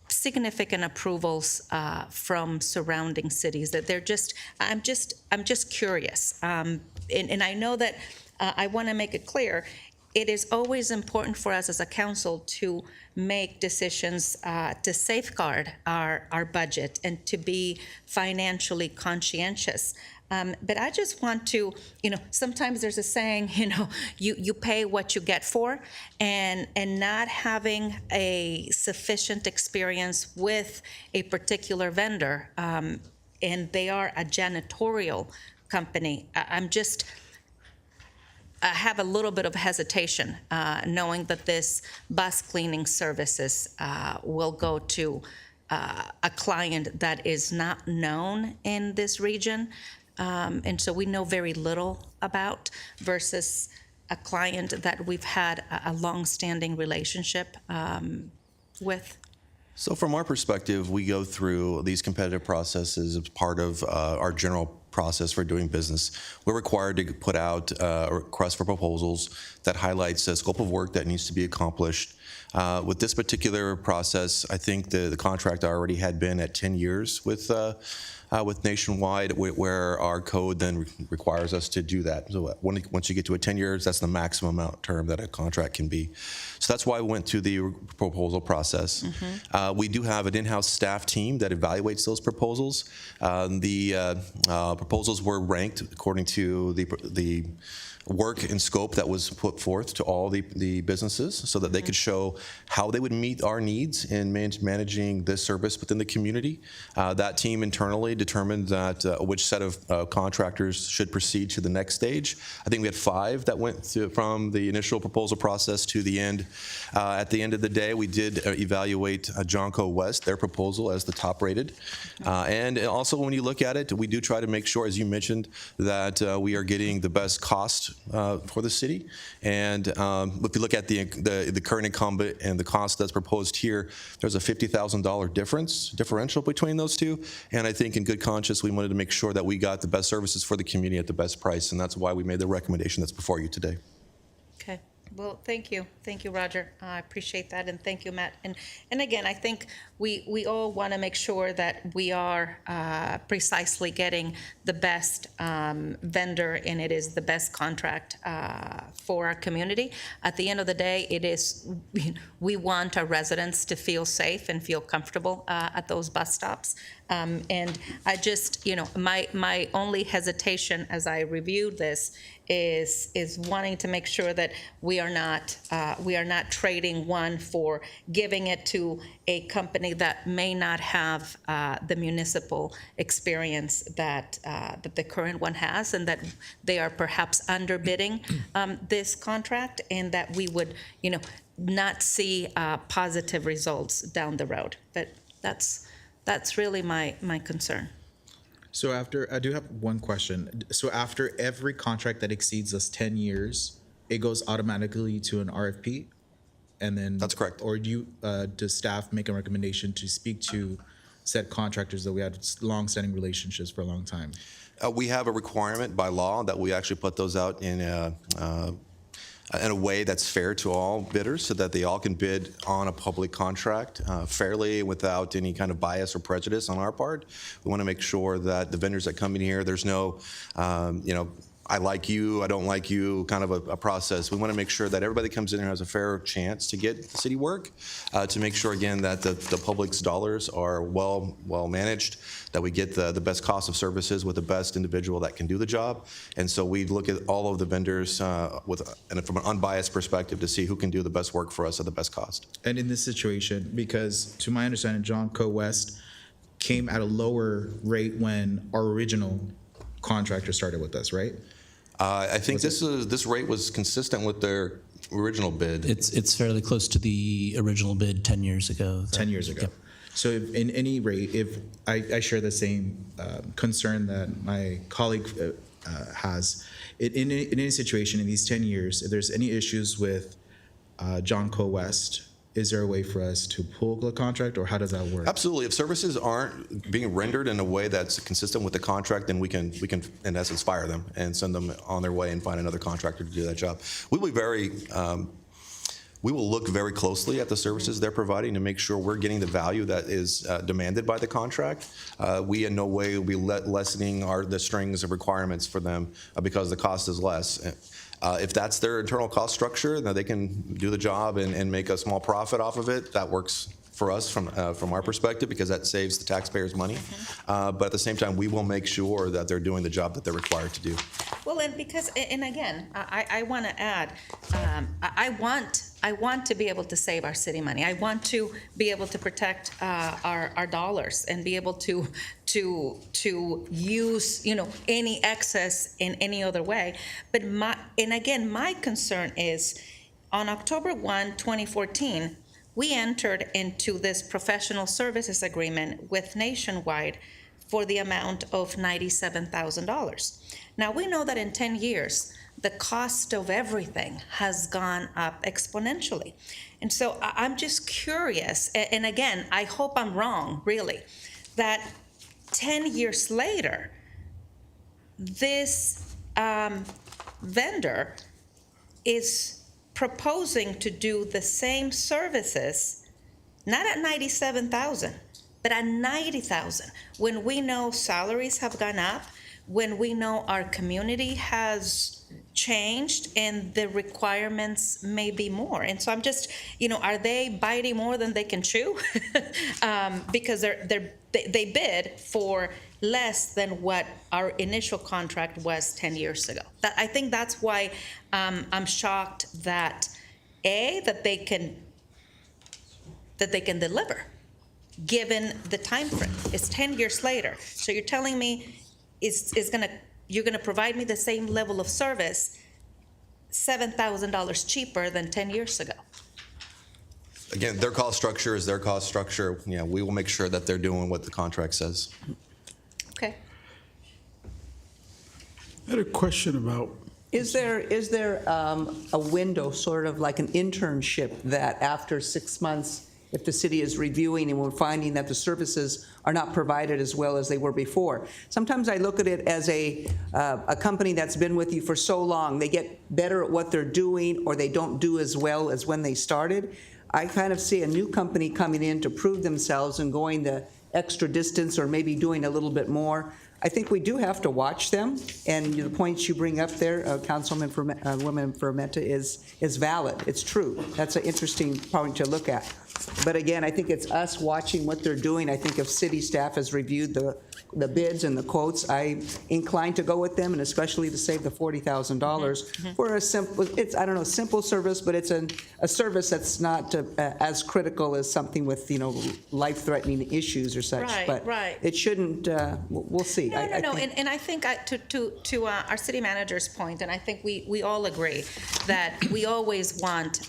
significant approvals from surrounding cities. That they're just, I'm just curious, and I know that I want to make it clear, it is always important for us as a council to make decisions to safeguard our budget and to be financially conscientious. But I just want to, sometimes there's a saying, you pay what you get for, and not having a sufficient experience with a particular vendor, and they are a janitorial company. I have a little bit of hesitation knowing that this bus cleaning services will go to a client that is not known in this region. And so we know very little about versus a client that we've had a long-standing relationship with. So from our perspective, we go through these competitive processes as part of our general process for doing business. We're required to put out a request for proposals that highlights the scope of work that needs to be accomplished. With this particular process, I think the contract already had been at 10 years with Nationwide, where our code then requires us to do that. So once you get to 10 years, that's the maximum amount term that a contract can be. So that's why we went through the proposal process. We do have an in-house staff team that evaluates those proposals. The proposals were ranked according to the work and scope that was put forth to all the businesses so that they could show how they would meet our needs in managing this service within the community. That team internally determined that which set of contractors should proceed to the next stage. I think we had 5 that went from the initial proposal process to the end. At the end of the day, we did evaluate JONCOWEST, their proposal, as the top rated. And also when you look at it, we do try to make sure, as you mentioned, that we are getting the best cost for the city. And if you look at the current incumbent and the cost that's proposed here, there's a $50,000 differential between those two. And I think in good conscience, we wanted to make sure that we got the best services for the community at the best price. And that's why we made the recommendation that's before you today. Okay. Well, thank you. Thank you, Roger. I appreciate that. And thank you, Matt. And again, I think we all want to make sure that we are precisely getting the best vendor, and it is the best contract for our community. At the end of the day, we want our residents to feel safe and feel comfortable at those bus stops. And I just, my only hesitation as I reviewed this is wanting to make sure that we are not trading one for giving it to a company that may not have the municipal experience that the current one has, and that they are perhaps underbidding this contract, and that we would not see positive results down the road. But that's really my concern. So I do have one question. So after every contract that exceeds us 10 years, it goes automatically to an RFP? And then that's correct. Or does staff make a recommendation to speak to said contractors that we had long-standing relationships for a long time? We have a requirement by law that we actually put those out in a way that's fair to all bidders, so that they all can bid on a public contract fairly without any kind of bias or prejudice on our part. We want to make sure that the vendors that come in here, there's no, I like you, I don't like you, kind of a process. We want to make sure that everybody that comes in here has a fair chance to get the city work, to make sure, again, that the public's dollars are well managed, that we get the best cost of services with the best individual that can do the job. And so we look at all of the vendors from an unbiased perspective to see who can do the best work for us at the best cost. And in this situation, because to my understanding, JONCOWEST came at a lower rate when our original contractor started with us, right? I think this rate was consistent with their original bid. It's fairly close to the original bid 10 years ago. 10 years ago. Yep. So if, in any rate, if I share the same concern that my colleague has, in any situation in these 10 years, if there's any issues with JONCOWEST, is there a way for us to pull the contract, or how does that work? Absolutely. If services aren't being rendered in a way that's consistent with the contract, then we can in essence fire them and send them on their way and find another contractor to do that job. We'll be very we will look very closely at the services they're providing to make sure we're getting the value that is demanded by the contract. We in no way will be lessening the strings of requirements for them because the cost is less. If that's their internal cost structure, then they can do the job and make a small profit off of it. That works for us from our perspective because that saves the taxpayers money. But at the same time, we will make sure that they're doing the job that they're required to do. Well, and because, and again, I want to add, I want to be able to save our city money. I want to be able to protect our dollars and be able to use, you know, any excess in any other way. But my concern is on October 1, 2014, we entered into this professional services agreement with Nationwide for the amount of $97,000. Now, we know that in 10 years, the cost of everything has gone up exponentially. And so I'm just curious, and again, I hope I'm wrong, really, that 10 years later, this vendor is proposing to do the same services, not at $97,000, but at $90,000, when we know salaries have gone up, when we know our community has changed and the requirements may be more. And so I'm just, you know, are they biting more than they can chew? Because they bid for less than what our initial contract was 10 years ago. I think that's why I'm shocked that that they can deliver, given the time frame. It's 10 years later. So you're telling me you're gonna provide me the same level of service, $7,000 cheaper than 10 years ago. Again, their cost structure is their cost structure. Yeah, we will make sure that they're doing what the contract says. Okay. I had a question about. Is there a window, sort of like an internship, that after 6 months, if the city is reviewing and we're finding that the services are not provided as well as they were before? Sometimes I look at it as a company that's been with you for so long, they get better at what they're doing or they don't do as well as when they started. I kind of see a new company coming in to prove themselves and going the extra distance or maybe doing a little bit more. I think we do have to watch them, and the points you bring up there, Woman Fermenta, is valid. It's true. That's an interesting point to look at. But again, I think it's us watching what they're doing. I think if city staff has reviewed the bids and the quotes, I'm inclined to go with them, and especially to save the $40,000 for a simple, simple service, but it's a service that's not as critical as something with, you know, life-threatening issues or such. Right, but right. It shouldn't. We'll see. No. And I think to our city manager's point, and I think we all agree that we always want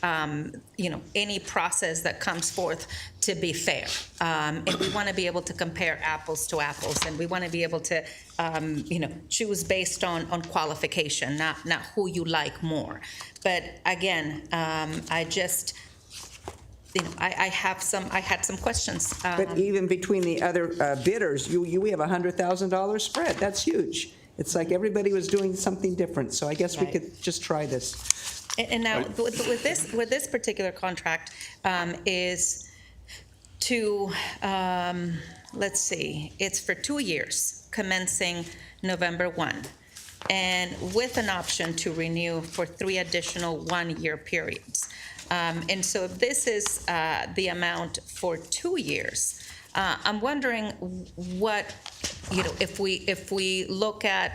any process that comes forth to be fair, and we want to be able to compare apples to apples, and we want to be able to choose based on qualification, not who you like more. But again, I just. I had some questions. But even between the other bidders, we have a $100,000 spread. That's huge. It's like everybody was doing something different. So I guess we could just try this. And now with this particular contract is to let's see, it's for 2 years, commencing November 1, and with an option to renew for 3 additional 1-year periods. And so if this is the amount for 2 years, I'm wondering what, if we look at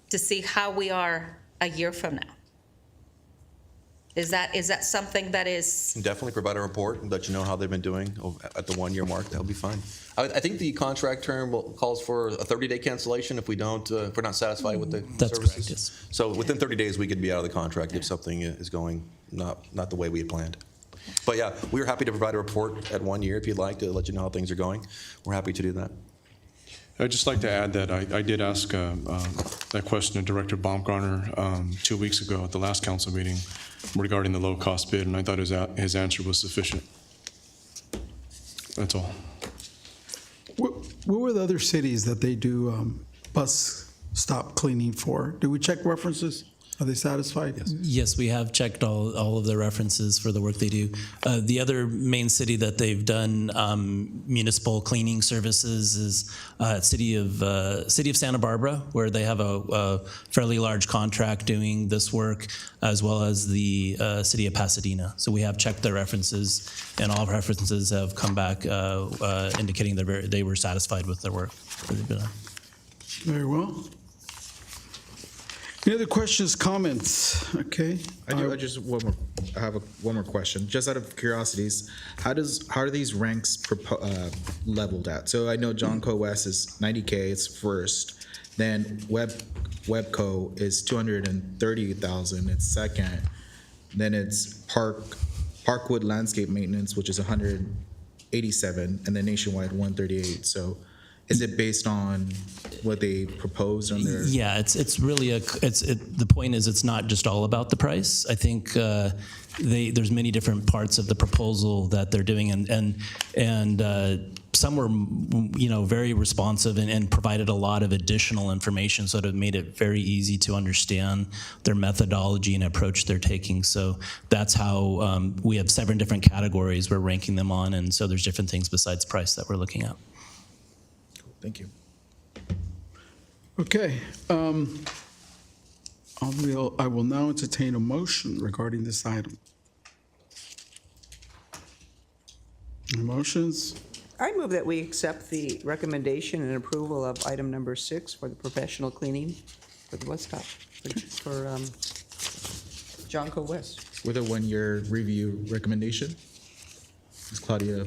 to see how we are a year from now. Is that something that is? Definitely provide a report and let you know how they've been doing at the 1-year mark. That'll be fine. I think the contract term calls for a 30-day cancellation if we're not satisfied with the services. Correct, yes. So within 30 days, we could be out of the contract if something is going not the way we had planned. But yeah, we're happy to provide a report at 1 year if you'd like to let you know how things are going. We're happy to do that. I'd just like to add that I did ask that question to Director Baumgartner 2 weeks ago at the last council meeting regarding the low-cost bid, and I thought his answer was sufficient. That's all. What were the other cities that they do bus stop cleaning for? Do we check references? Are they satisfied? Yes. Yes, we have checked all of their references for the work they do. The other main city that they've done municipal cleaning services is City of Santa Barbara, where they have a fairly large contract doing this work, as well as the City of Pasadena. So we have checked their references, and all references have come back indicating that they were satisfied with their work. Very well. Any other questions, comments? Okay. I have one more question. Just out of curiosities, how are these ranks leveled at? So I know JONCOWEST is 90K, it's first. Then WebCo is 230,000, it's second. Then it's Parkwood Landscape Maintenance, which is 187, and then Nationwide 138. So is it based on what they proposed on their? Yeah, it's really the point is it's not just all about the price. I think there's many different parts of the proposal that they're doing, and some were very responsive and provided a lot of additional information, so it made it very easy to understand their methodology and approach they're taking. So that's how we have 7 different categories we're ranking them on, and so there's different things besides price that we're looking at. Thank you. Okay. I will now entertain a motion regarding this item. Motions? I move that we accept the recommendation and approval of item number 6 for the professional cleaning for the West Stop, for JONCOWEST. With a 1-year review recommendation? Ms. Claudia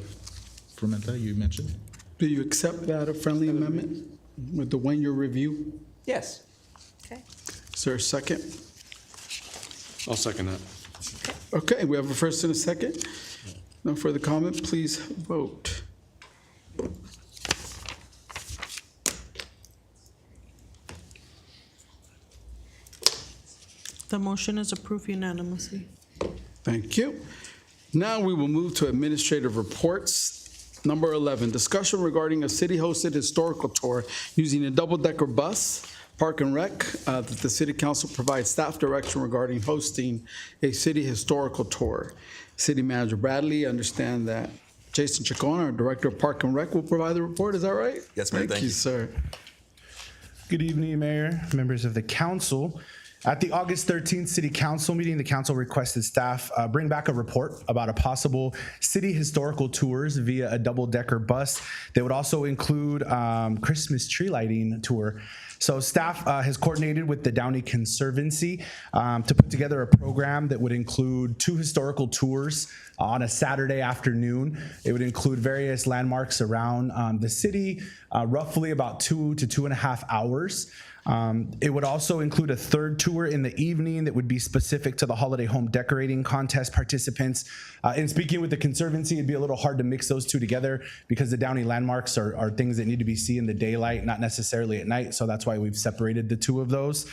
Fermenta, you mentioned? Do you accept that, a friendly amendment with the 1-year review? Yes. Okay. Is there a second? I'll second that. Okay, we have a first and a second. No further comment, please vote. The motion is approved unanimously. Thank you. Now we will move to administrative reports. Number 11, discussion regarding a city-hosted historical tour using a double-decker bus, Park and Rec, that the City Council provides staff direction regarding hosting a city historical tour. City Manager Bradley, I understand that Jason Chacon, our Director of Park and Rec, will provide the report. Is that right? Yes, Mayor. Thank you, sir. Good evening, Mayor, members of the council. At the August 13th City Council meeting, the council requested staff bring back a report about a possible city historical tours via a double-decker bus. They would also include Christmas tree lighting tour. So staff has coordinated with the Downey Conservancy to put together a program that would include 2 historical tours on a Saturday afternoon. It would include various landmarks around the city, roughly about 2 to 2.5 hours. It would also include a 3rd tour in the evening that would be specific to the holiday home decorating contest participants. In speaking with the Conservancy, it'd be a little hard to mix those 2 together because the Downey landmarks are things that need to be seen in the daylight, not necessarily at night. So that's why we've separated the 2 of those.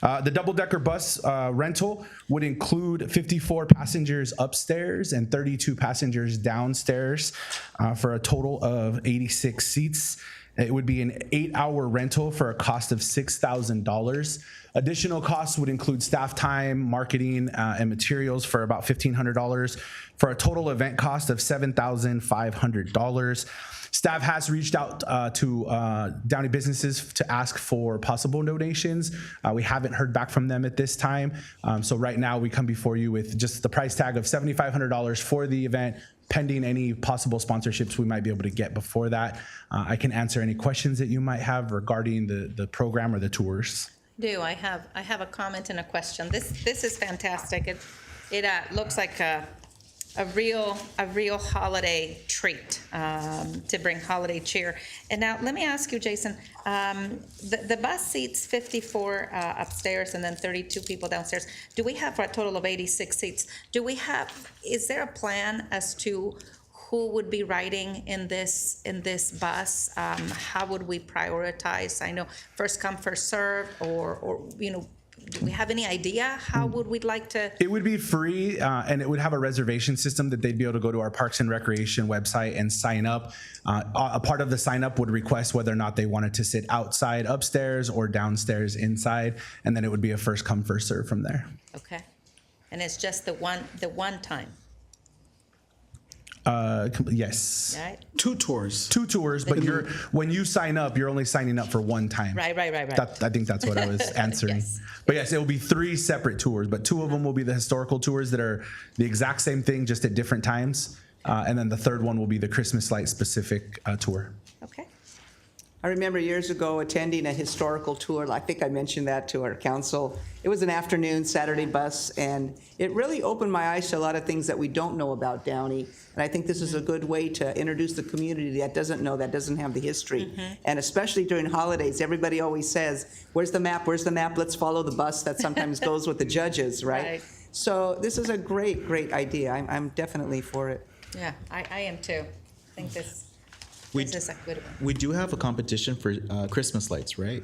The double-decker bus rental would include 54 passengers upstairs and 32 passengers downstairs for a total of 86 seats. It would be an 8-hour rental for a cost of $6,000. Additional costs would include staff time, marketing, and materials for about $1,500 for a total event cost of $7,500. Staff has reached out to Downey businesses to ask for possible donations. We haven't heard back from them at this time. So right now we come before you with just the price tag of $7,500 for the event, pending any possible sponsorships we might be able to get before that. I can answer any questions that you might have regarding the program or the tours. I have a comment and a question. This is fantastic. It looks like a real holiday treat to bring holiday cheer. And now let me ask you, Jason, the bus seats 54 upstairs and then 32 people downstairs. Do we have for a total of 86 seats? Is there a plan as to who would be riding in this bus? How would we prioritize? I know first come, first serve, or do we have any idea how would we like to? It would be free, and it would have a reservation system that they'd be able to go to our Parks and Recreation website and sign up. A part of the sign up would request whether or not they wanted to sit outside, upstairs, or downstairs, inside, and then it would be a first come, first serve from there. Okay, and it's just the one time, Yes. right? Two tours. Two tours, but when you sign up, you're only signing up for one time. Right. I think that's what I was answering. Yes. But yes, it will be 3 separate tours, but 2 of them will be the historical tours that are the exact same thing, just at different times. And then the third one will be the Christmas light specific tour. Okay. I remember years ago attending a historical tour. I think I mentioned that to our council. It was an afternoon Saturday bus, and it really opened my eyes to a lot of things that we don't know about Downey. And I think this is a good way to introduce the community that doesn't know, that doesn't have the history. And especially during holidays, everybody always says, where's the map? Where's the map? Let's follow the bus that sometimes goes with the judges, right? So this is a great, great idea. I'm definitely for it. Yeah, I am too. I think this is a good one. We do have a competition for Christmas lights, right?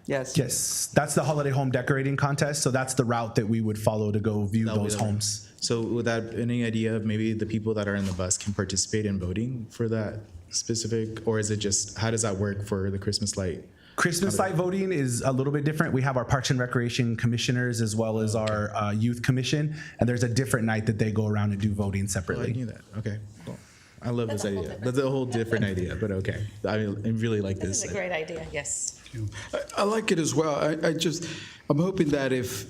Yes. Yes, that's the holiday home decorating contest. So that's the route that we would follow to go view those homes. So would that, any idea of maybe the people that are in the bus can participate in voting for that specific, or is it just, how does that work for the Christmas light? Christmas light voting is a little bit different. We have our Parks and Recreation commissioners as well as our youth commission, and there's a different night that they go around and do voting separately. I knew that. Okay, cool. I love this idea. That's a whole different idea, but okay. I really like this. This is a great idea, yes. I like it as well. I'm hoping that if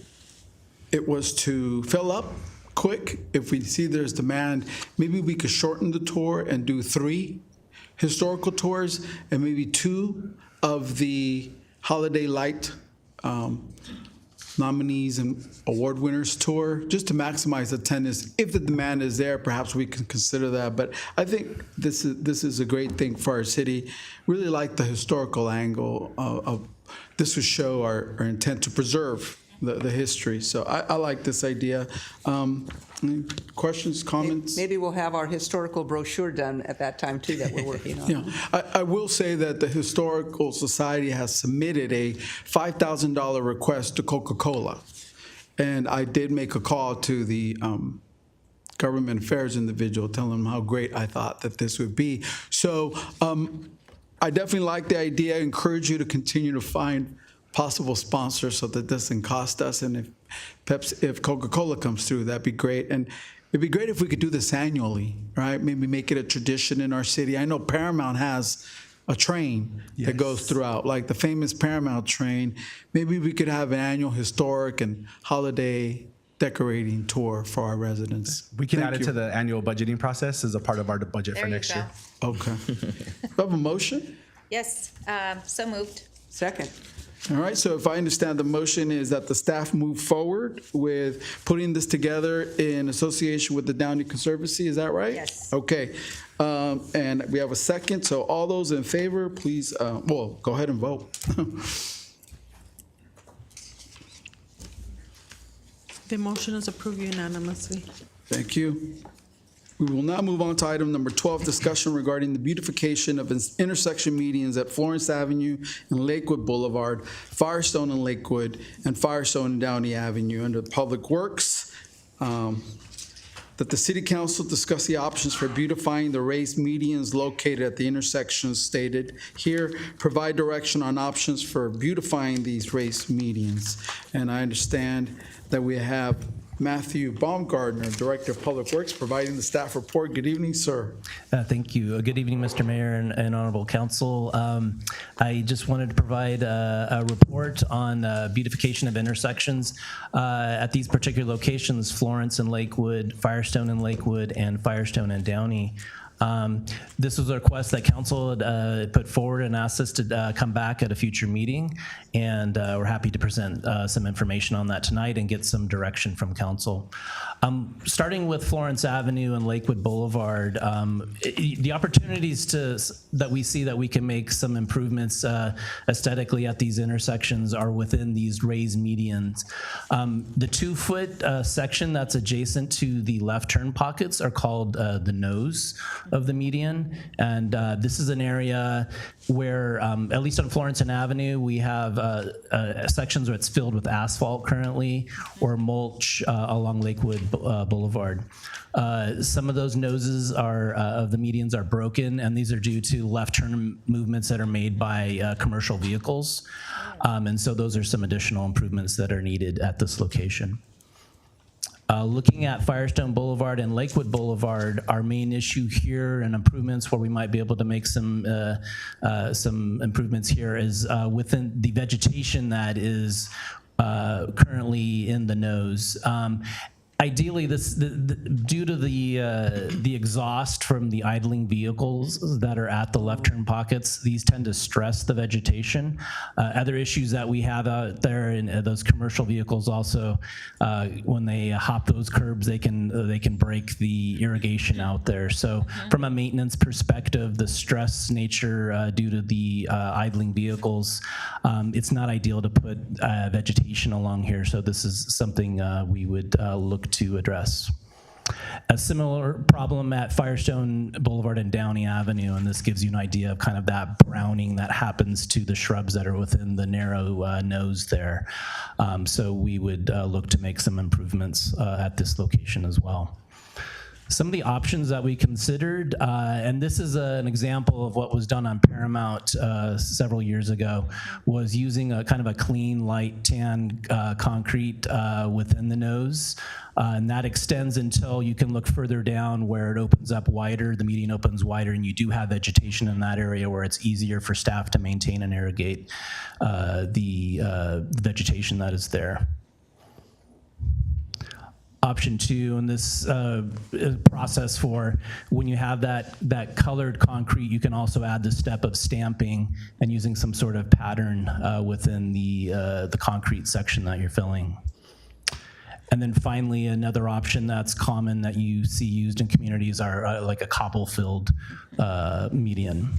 it was to fill up quick, if we see there's demand, maybe we could shorten the tour and do 3 historical tours and maybe 2 of the holiday light nominees and award winners tour, just to maximize attendance. If the demand is there, perhaps we can consider that. But I think this is a great thing for our city. Really like the historical angle of this would show our intent to preserve the history. So I like this idea. Any questions, comments? Maybe we'll have our historical brochure done at that time too that we're working on. Yeah, I will say that the Historical Society has submitted a $5,000 request to Coca-Cola. And I did make a call to the government affairs individual, telling them how great I thought that this would be. So I definitely like the idea. I encourage you to continue to find possible sponsors so that it doesn't cost us. And if Coca-Cola comes through, that'd be great. And it'd be great if we could do this annually, right? Maybe make it a tradition in our city. I know Paramount has a train that goes throughout, like the famous Paramount train. Maybe we could have an annual historic and holiday decorating tour for our residents. We can add it to the annual budgeting process as a part of our budget for next year. Okay. Do I have a motion? Yes, so moved. Second. All right, so if I understand, the motion is that the staff move forward with putting this together in association with the Downey Conservancy, is that right? Yes. Okay, and we have a second, so all those in favor, please, well, go ahead and vote. The motion is approved unanimously. Thank you. We will now move on to item number 12, discussion regarding the beautification of intersection medians at Florence Avenue and Lakewood Boulevard, Firestone and Lakewood, and Firestone and Downey Avenue under Public Works. That the City Council discuss the options for beautifying the raised medians located at the intersections stated here, provide direction on options for beautifying these raised medians. And I understand that we have Matthew Baumgartner, Director of Public Works, providing the staff report. Good evening, sir. Thank you. Good evening, Mr. Mayor and Honorable Council. I just wanted to provide a report on beautification of intersections at these particular locations, Florence and Lakewood, Firestone and Lakewood, and Firestone and Downey. This was a request that council had put forward and asked us to come back at a future meeting, and we're happy to present some information on that tonight and get some direction from council. Starting with Florence Avenue and Lakewood Boulevard, the opportunities that we see that we can make some improvements aesthetically at these intersections are within these raised medians. The 2-foot section that's adjacent to the left turn pockets are called the nose. of the median. And this is an area where, at least on Florence and Avenue, we have sections where it's filled with asphalt currently, or mulch along Lakewood Boulevard. Some of those noses of the medians are broken, and these are due to left turn movements that are made by commercial vehicles. And so those are some additional improvements that are needed at this location. Looking at Firestone Boulevard and Lakewood Boulevard, our main issue here and improvements where we might be able to make some improvements here is within the vegetation that is currently in the nose. Ideally, due to the exhaust from the idling vehicles that are at the left turn pockets, these tend to stress the vegetation. Other issues that we have out there in those commercial vehicles also, when they hop those curbs, they can break the irrigation out there. So from a maintenance perspective, the stress nature due to the idling vehicles, it's not ideal to put vegetation along here. So this is something we would look to address. A similar problem at Firestone Boulevard and Downey Avenue, and this gives you an idea of kind of that browning that happens to the shrubs that are within the narrow nose there. So we would look to make some improvements at this location as well. Some of the options that we considered, and this is an example of what was done on Paramount several years ago, was using a kind of a clean, light tan concrete within the nose. And that extends until you can look further down where it opens up wider, the median opens wider, and you do have vegetation in that area where it's easier for staff to maintain and irrigate the vegetation that is there. Option two, and this process for when you have that colored concrete, you can also add the step of stamping and using some sort of pattern within the concrete section that you're filling. And then finally, another option that's common that you see used in communities are like a cobble-filled median.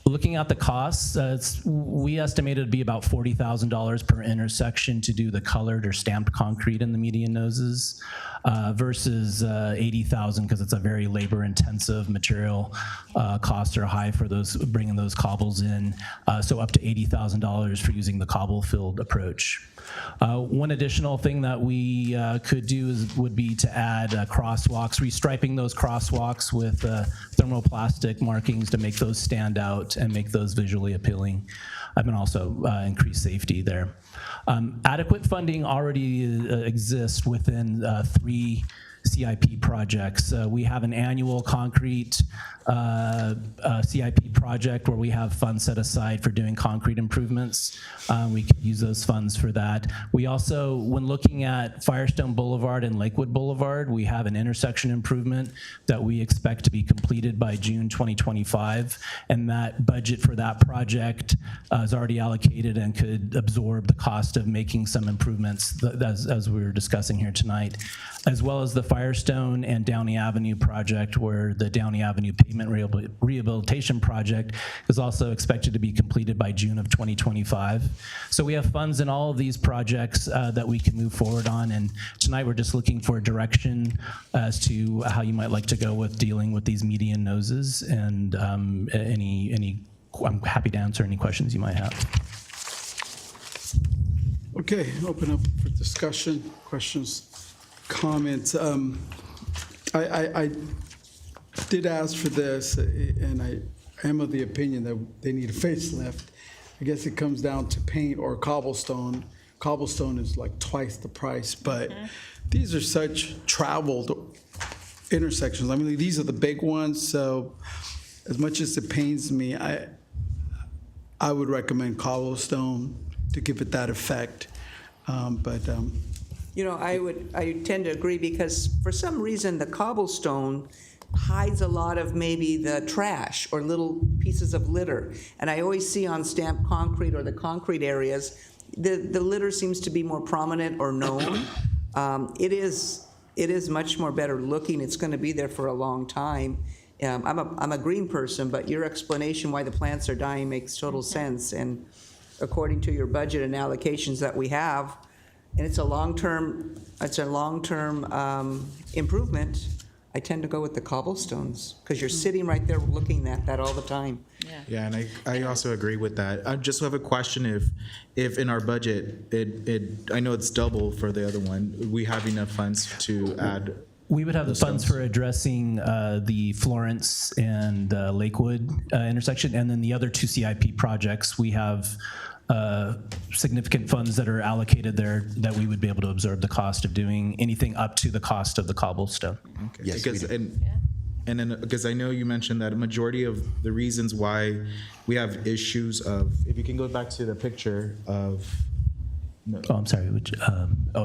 Looking at the costs, we estimated it'd be about $40,000 per intersection to do the colored or stamped concrete in the median noses versus $80,000 because it's a very labor-intensive material. Costs are high for those bringing those cobbles in, so up to $80,000 for using the cobble-filled approach. One additional thing that we could do would be to add crosswalks, restriping those crosswalks with thermoplastic markings to make those stand out and make those visually appealing, and also increase safety there. Adequate funding already exists within 3 CIP projects. We have an annual concrete CIP project where we have funds set aside for doing concrete improvements. We could use those funds for that. We also, when looking at Firestone Boulevard and Lakewood Boulevard, we have an intersection improvement that we expect to be completed by June 2025, and that budget for that project is already allocated and could absorb the cost of making some improvements as we were discussing here tonight, as well as the Firestone and Downey Avenue project, where the Downey Avenue pavement rehabilitation project is also expected to be completed by June of 2025. So we have funds in all of these projects that we can move forward on, and tonight we're just looking for direction as to how you might like to go with dealing with these median noses, and I'm happy to answer any questions you might have. Okay, open up for discussion, questions, comments. I did ask for this, and I am of the opinion that they need a facelift. I guess it comes down to paint or cobblestone. Cobblestone is like twice the price, but these are such traveled intersections. I mean, these are the big ones, so as much as it pains me, I would recommend cobblestone to give it that effect. You know, I tend to agree because for some reason the cobblestone hides a lot of maybe the trash or little pieces of litter. And I always see on stamped concrete or the concrete areas, the litter seems to be more prominent or known. It is much more better looking. It's going to be there for a long time. I'm a green person, but your explanation why the plants are dying makes total sense. And according to your budget and allocations that we have, and it's a long-term improvement. I tend to go with the cobblestones, because you're sitting right there looking at that all the time. Yeah, and I also agree with that. I just have a question if in our budget, I know it's double for the other one, we have enough funds to add. We would have the funds for addressing the Florence and Lakewood intersection, and then the other two CIP projects, we have significant funds that are allocated there that we would be able to absorb the cost of doing anything up to the cost of the cobblestone. Okay. Yes, and then, because I know you mentioned that a majority of the reasons why we have issues of, if you can go back to the picture of, Oh, I'm sorry, which,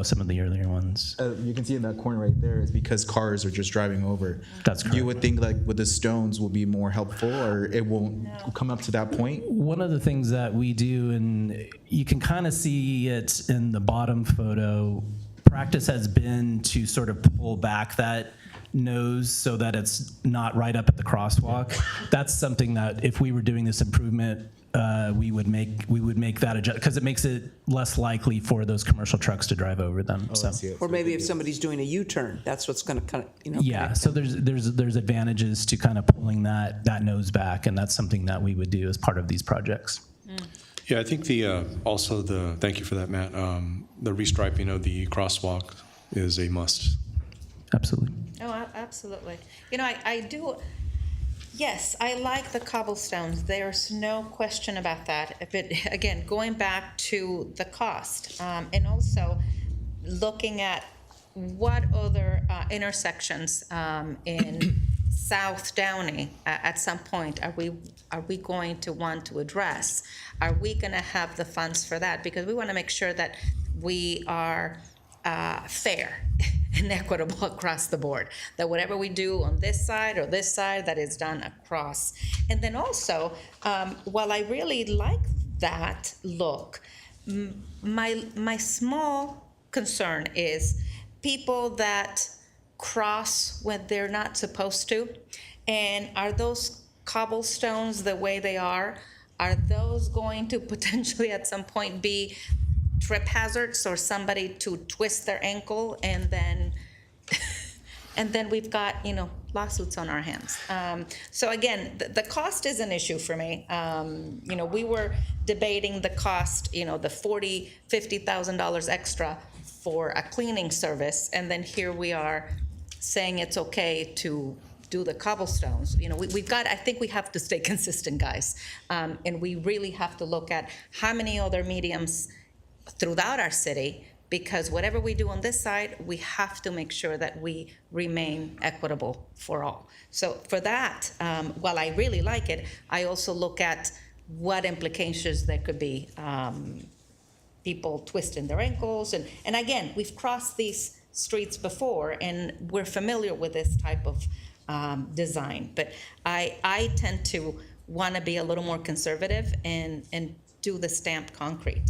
some of the earlier ones. you can see in that corner right there is because cars are just driving over. That's correct. You would think like with the stones will be more helpful, or it won't come up to that point? One of the things that we do, and you can kind of see it in the bottom photo, practice has been to sort of pull back that nose so that it's not right up at the crosswalk. That's something that if we were doing this improvement, we would make that adjust, because it makes it less likely for those commercial trucks to drive over them. Or maybe if somebody's doing a U-turn, that's what's going to kind of, Yeah, so there's advantages to kind of pulling that nose back, and that's something that we would do as part of these projects. Yeah, I think thank you for that, Matt. The restriping of the crosswalk is a must. Absolutely. Oh, absolutely. You know, I do, yes, I like the cobblestones. There's no question about that. But again, going back to the cost, and also looking at what other intersections in South Downey at some point are we going to want to address? Are we going to have the funds for that? Because we want to make sure that we are fair and equitable across the board, that whatever we do on this side or this side, that is done across. And then also, while I really like that look, my small concern is people that cross when they're not supposed to. And are those cobblestones the way they are those going to potentially at some point be trip hazards or somebody to twist their ankle, and then we've got, lawsuits on our hands. So again, the cost is an issue for me. We were debating the cost, the $40,000, $50,000 extra for a cleaning service, and then here we are saying it's okay to do the cobblestones. I think we have to stay consistent, guys. And we really have to look at how many other mediums throughout our city, because whatever we do on this side, we have to make sure that we remain equitable for all. So for that, while I really like it, I also look at what implications there could be. People twisting their ankles, and again, we've crossed these streets before, and we're familiar with this type of design. But I tend to want to be a little more conservative and do the stamped concrete,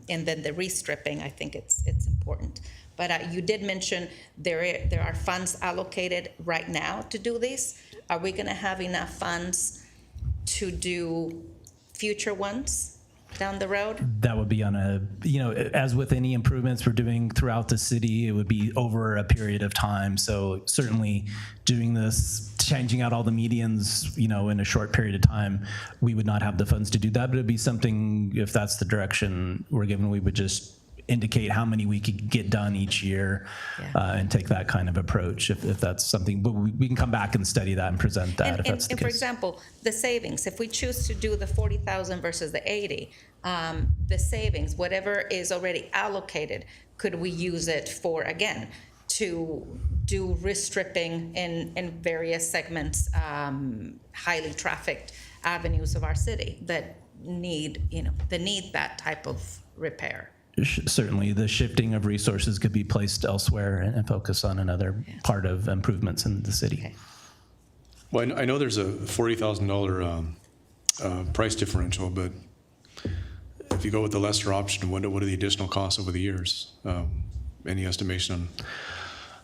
and then the restripping. I think it's important. But you did mention there are funds allocated right now to do these. Are we going to have enough funds to do future ones down the road? That would be on as with any improvements we're doing throughout the city, it would be over a period of time. So certainly doing this, changing out all the medians, in a short period of time, we would not have the funds to do that, but it'd be something, if that's the direction we're given, we would just indicate how many we could get done each year, and take that kind of approach if that's something. But we can come back and study that and present that if that's the case. For example, the savings, if we choose to do the 40,000 versus the 80, the savings, whatever is already allocated, could we use it for, again, to do restripping in various segments, highly trafficked avenues of our city that need that type of repair? Certainly, the shifting of resources could be placed elsewhere and focus on another part of improvements in the city. Okay. Well, I know there's a $40,000 price differential, but if you go with the lesser option, what are the additional costs over the years? Any estimation on?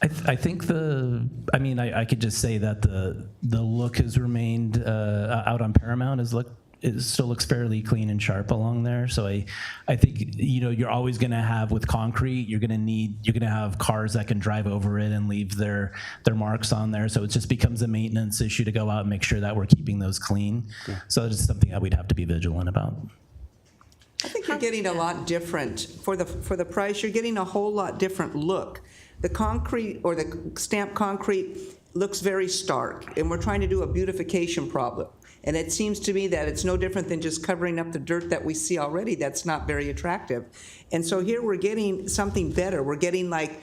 I think I could just say that the look has remained out on Paramount has looked it still looks fairly clean and sharp along there. So I think, you know, you're always going to have with concrete, you're going to have cars that can drive over it and leave their marks on there. So it just becomes a maintenance issue to go out and make sure that we're keeping those clean. So it's something that we'd have to be vigilant about. I think you're getting a lot different, for the price, you're getting a whole lot different look. The concrete or the stamped concrete looks very stark, and we're trying to do a beautification problem. And it seems to me that it's no different than just covering up the dirt that we see already that's not very attractive. And so here we're getting something better. We're getting like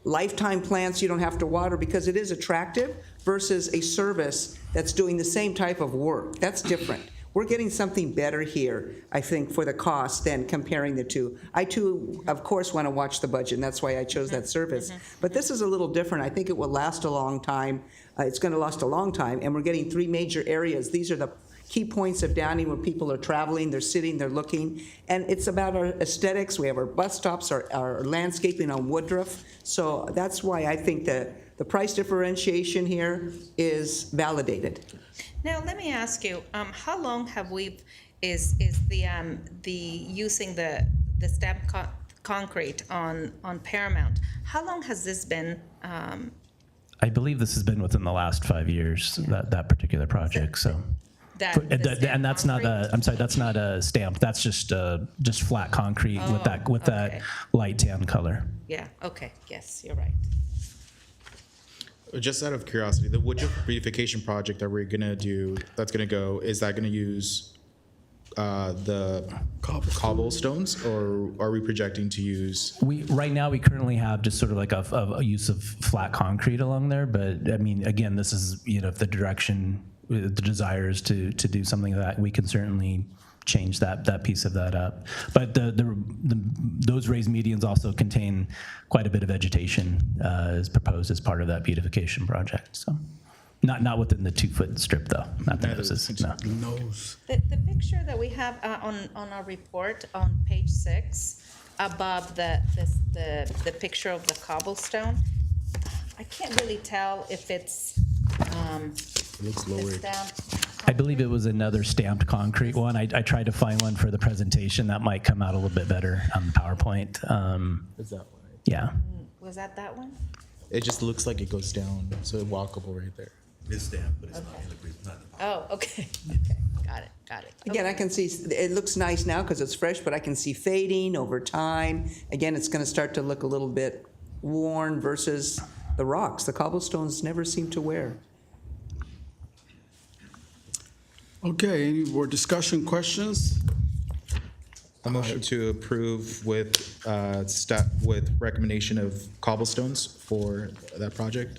lifetime plants you don't have to water because it is attractive versus a service that's doing the same type of work. That's different. We're getting something better here, I think, for the cost than comparing the two. I too, of course, want to watch the budget, and that's why I chose that service. But this is a little different. I think it will last a long time. It's going to last a long time, and we're getting 3 major areas. These are the key points of Downey where people are traveling, they're sitting, they're looking, and it's about our aesthetics. We have our bus stops, our landscaping on Woodruff. So that's why I think that the price differentiation here is validated. Now, let me ask you, how long have we, is the using the stamped concrete on Paramount, how long has this been? I believe this has been within the last 5 years, that particular project, so. And that's not a, I'm sorry, that's not a stamp, that's just flat concrete with that light tan color. Yeah, okay, yes, you're right. Just out of curiosity, the Woodruff beautification project that we're gonna do, that's gonna go, is that gonna use the cobblestones, or are we projecting to use? Right now we currently have just sort of like a use of flat concrete along there, but I mean, again, this is, you know, if the direction, the desire is to do something like that, we can certainly change that piece of that up. But those raised medians also contain quite a bit of vegetation as proposed as part of that beautification project. So not within the 2-foot strip though. Not the noses. No. The picture that we have on our report on page 6 above the picture of the cobblestone, I can't really tell if it's it looks lowered. I believe it was another stamped concrete one. I tried to find one for the presentation that might come out a little bit better on the PowerPoint. Is that one? Yeah. Was that one? It just looks like it goes down, so it's walkable right there. It's stamped, but it's not. Oh, okay. Got it. Again, I can see, it looks nice now because it's fresh, but I can see fading over time. Again, it's going to start to look a little bit worn versus the rocks. The cobblestones never seem to wear. Okay, any more discussion, questions? A motion to approve with with recommendation of cobblestones for that project.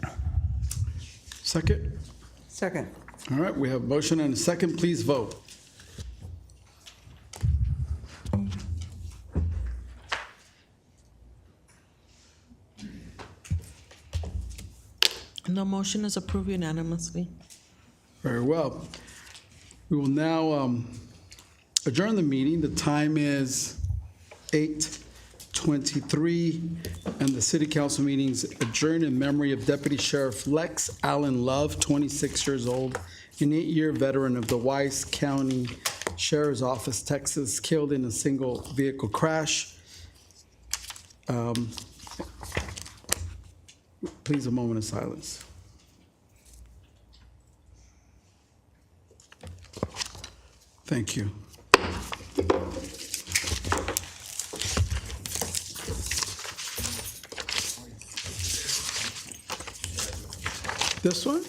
Second? Second. All right, we have a motion and a second. Please vote. The motion is approved unanimously. Very well. We will now adjourn the meeting. The time is 8:23, and the city council meeting's adjourned in memory of Deputy Sheriff Lex Allen Love, 26 years old, an 8-year veteran of the Wise County Sheriff's Office, Texas, killed in a single vehicle crash. Please, a moment of silence. Thank you. This one?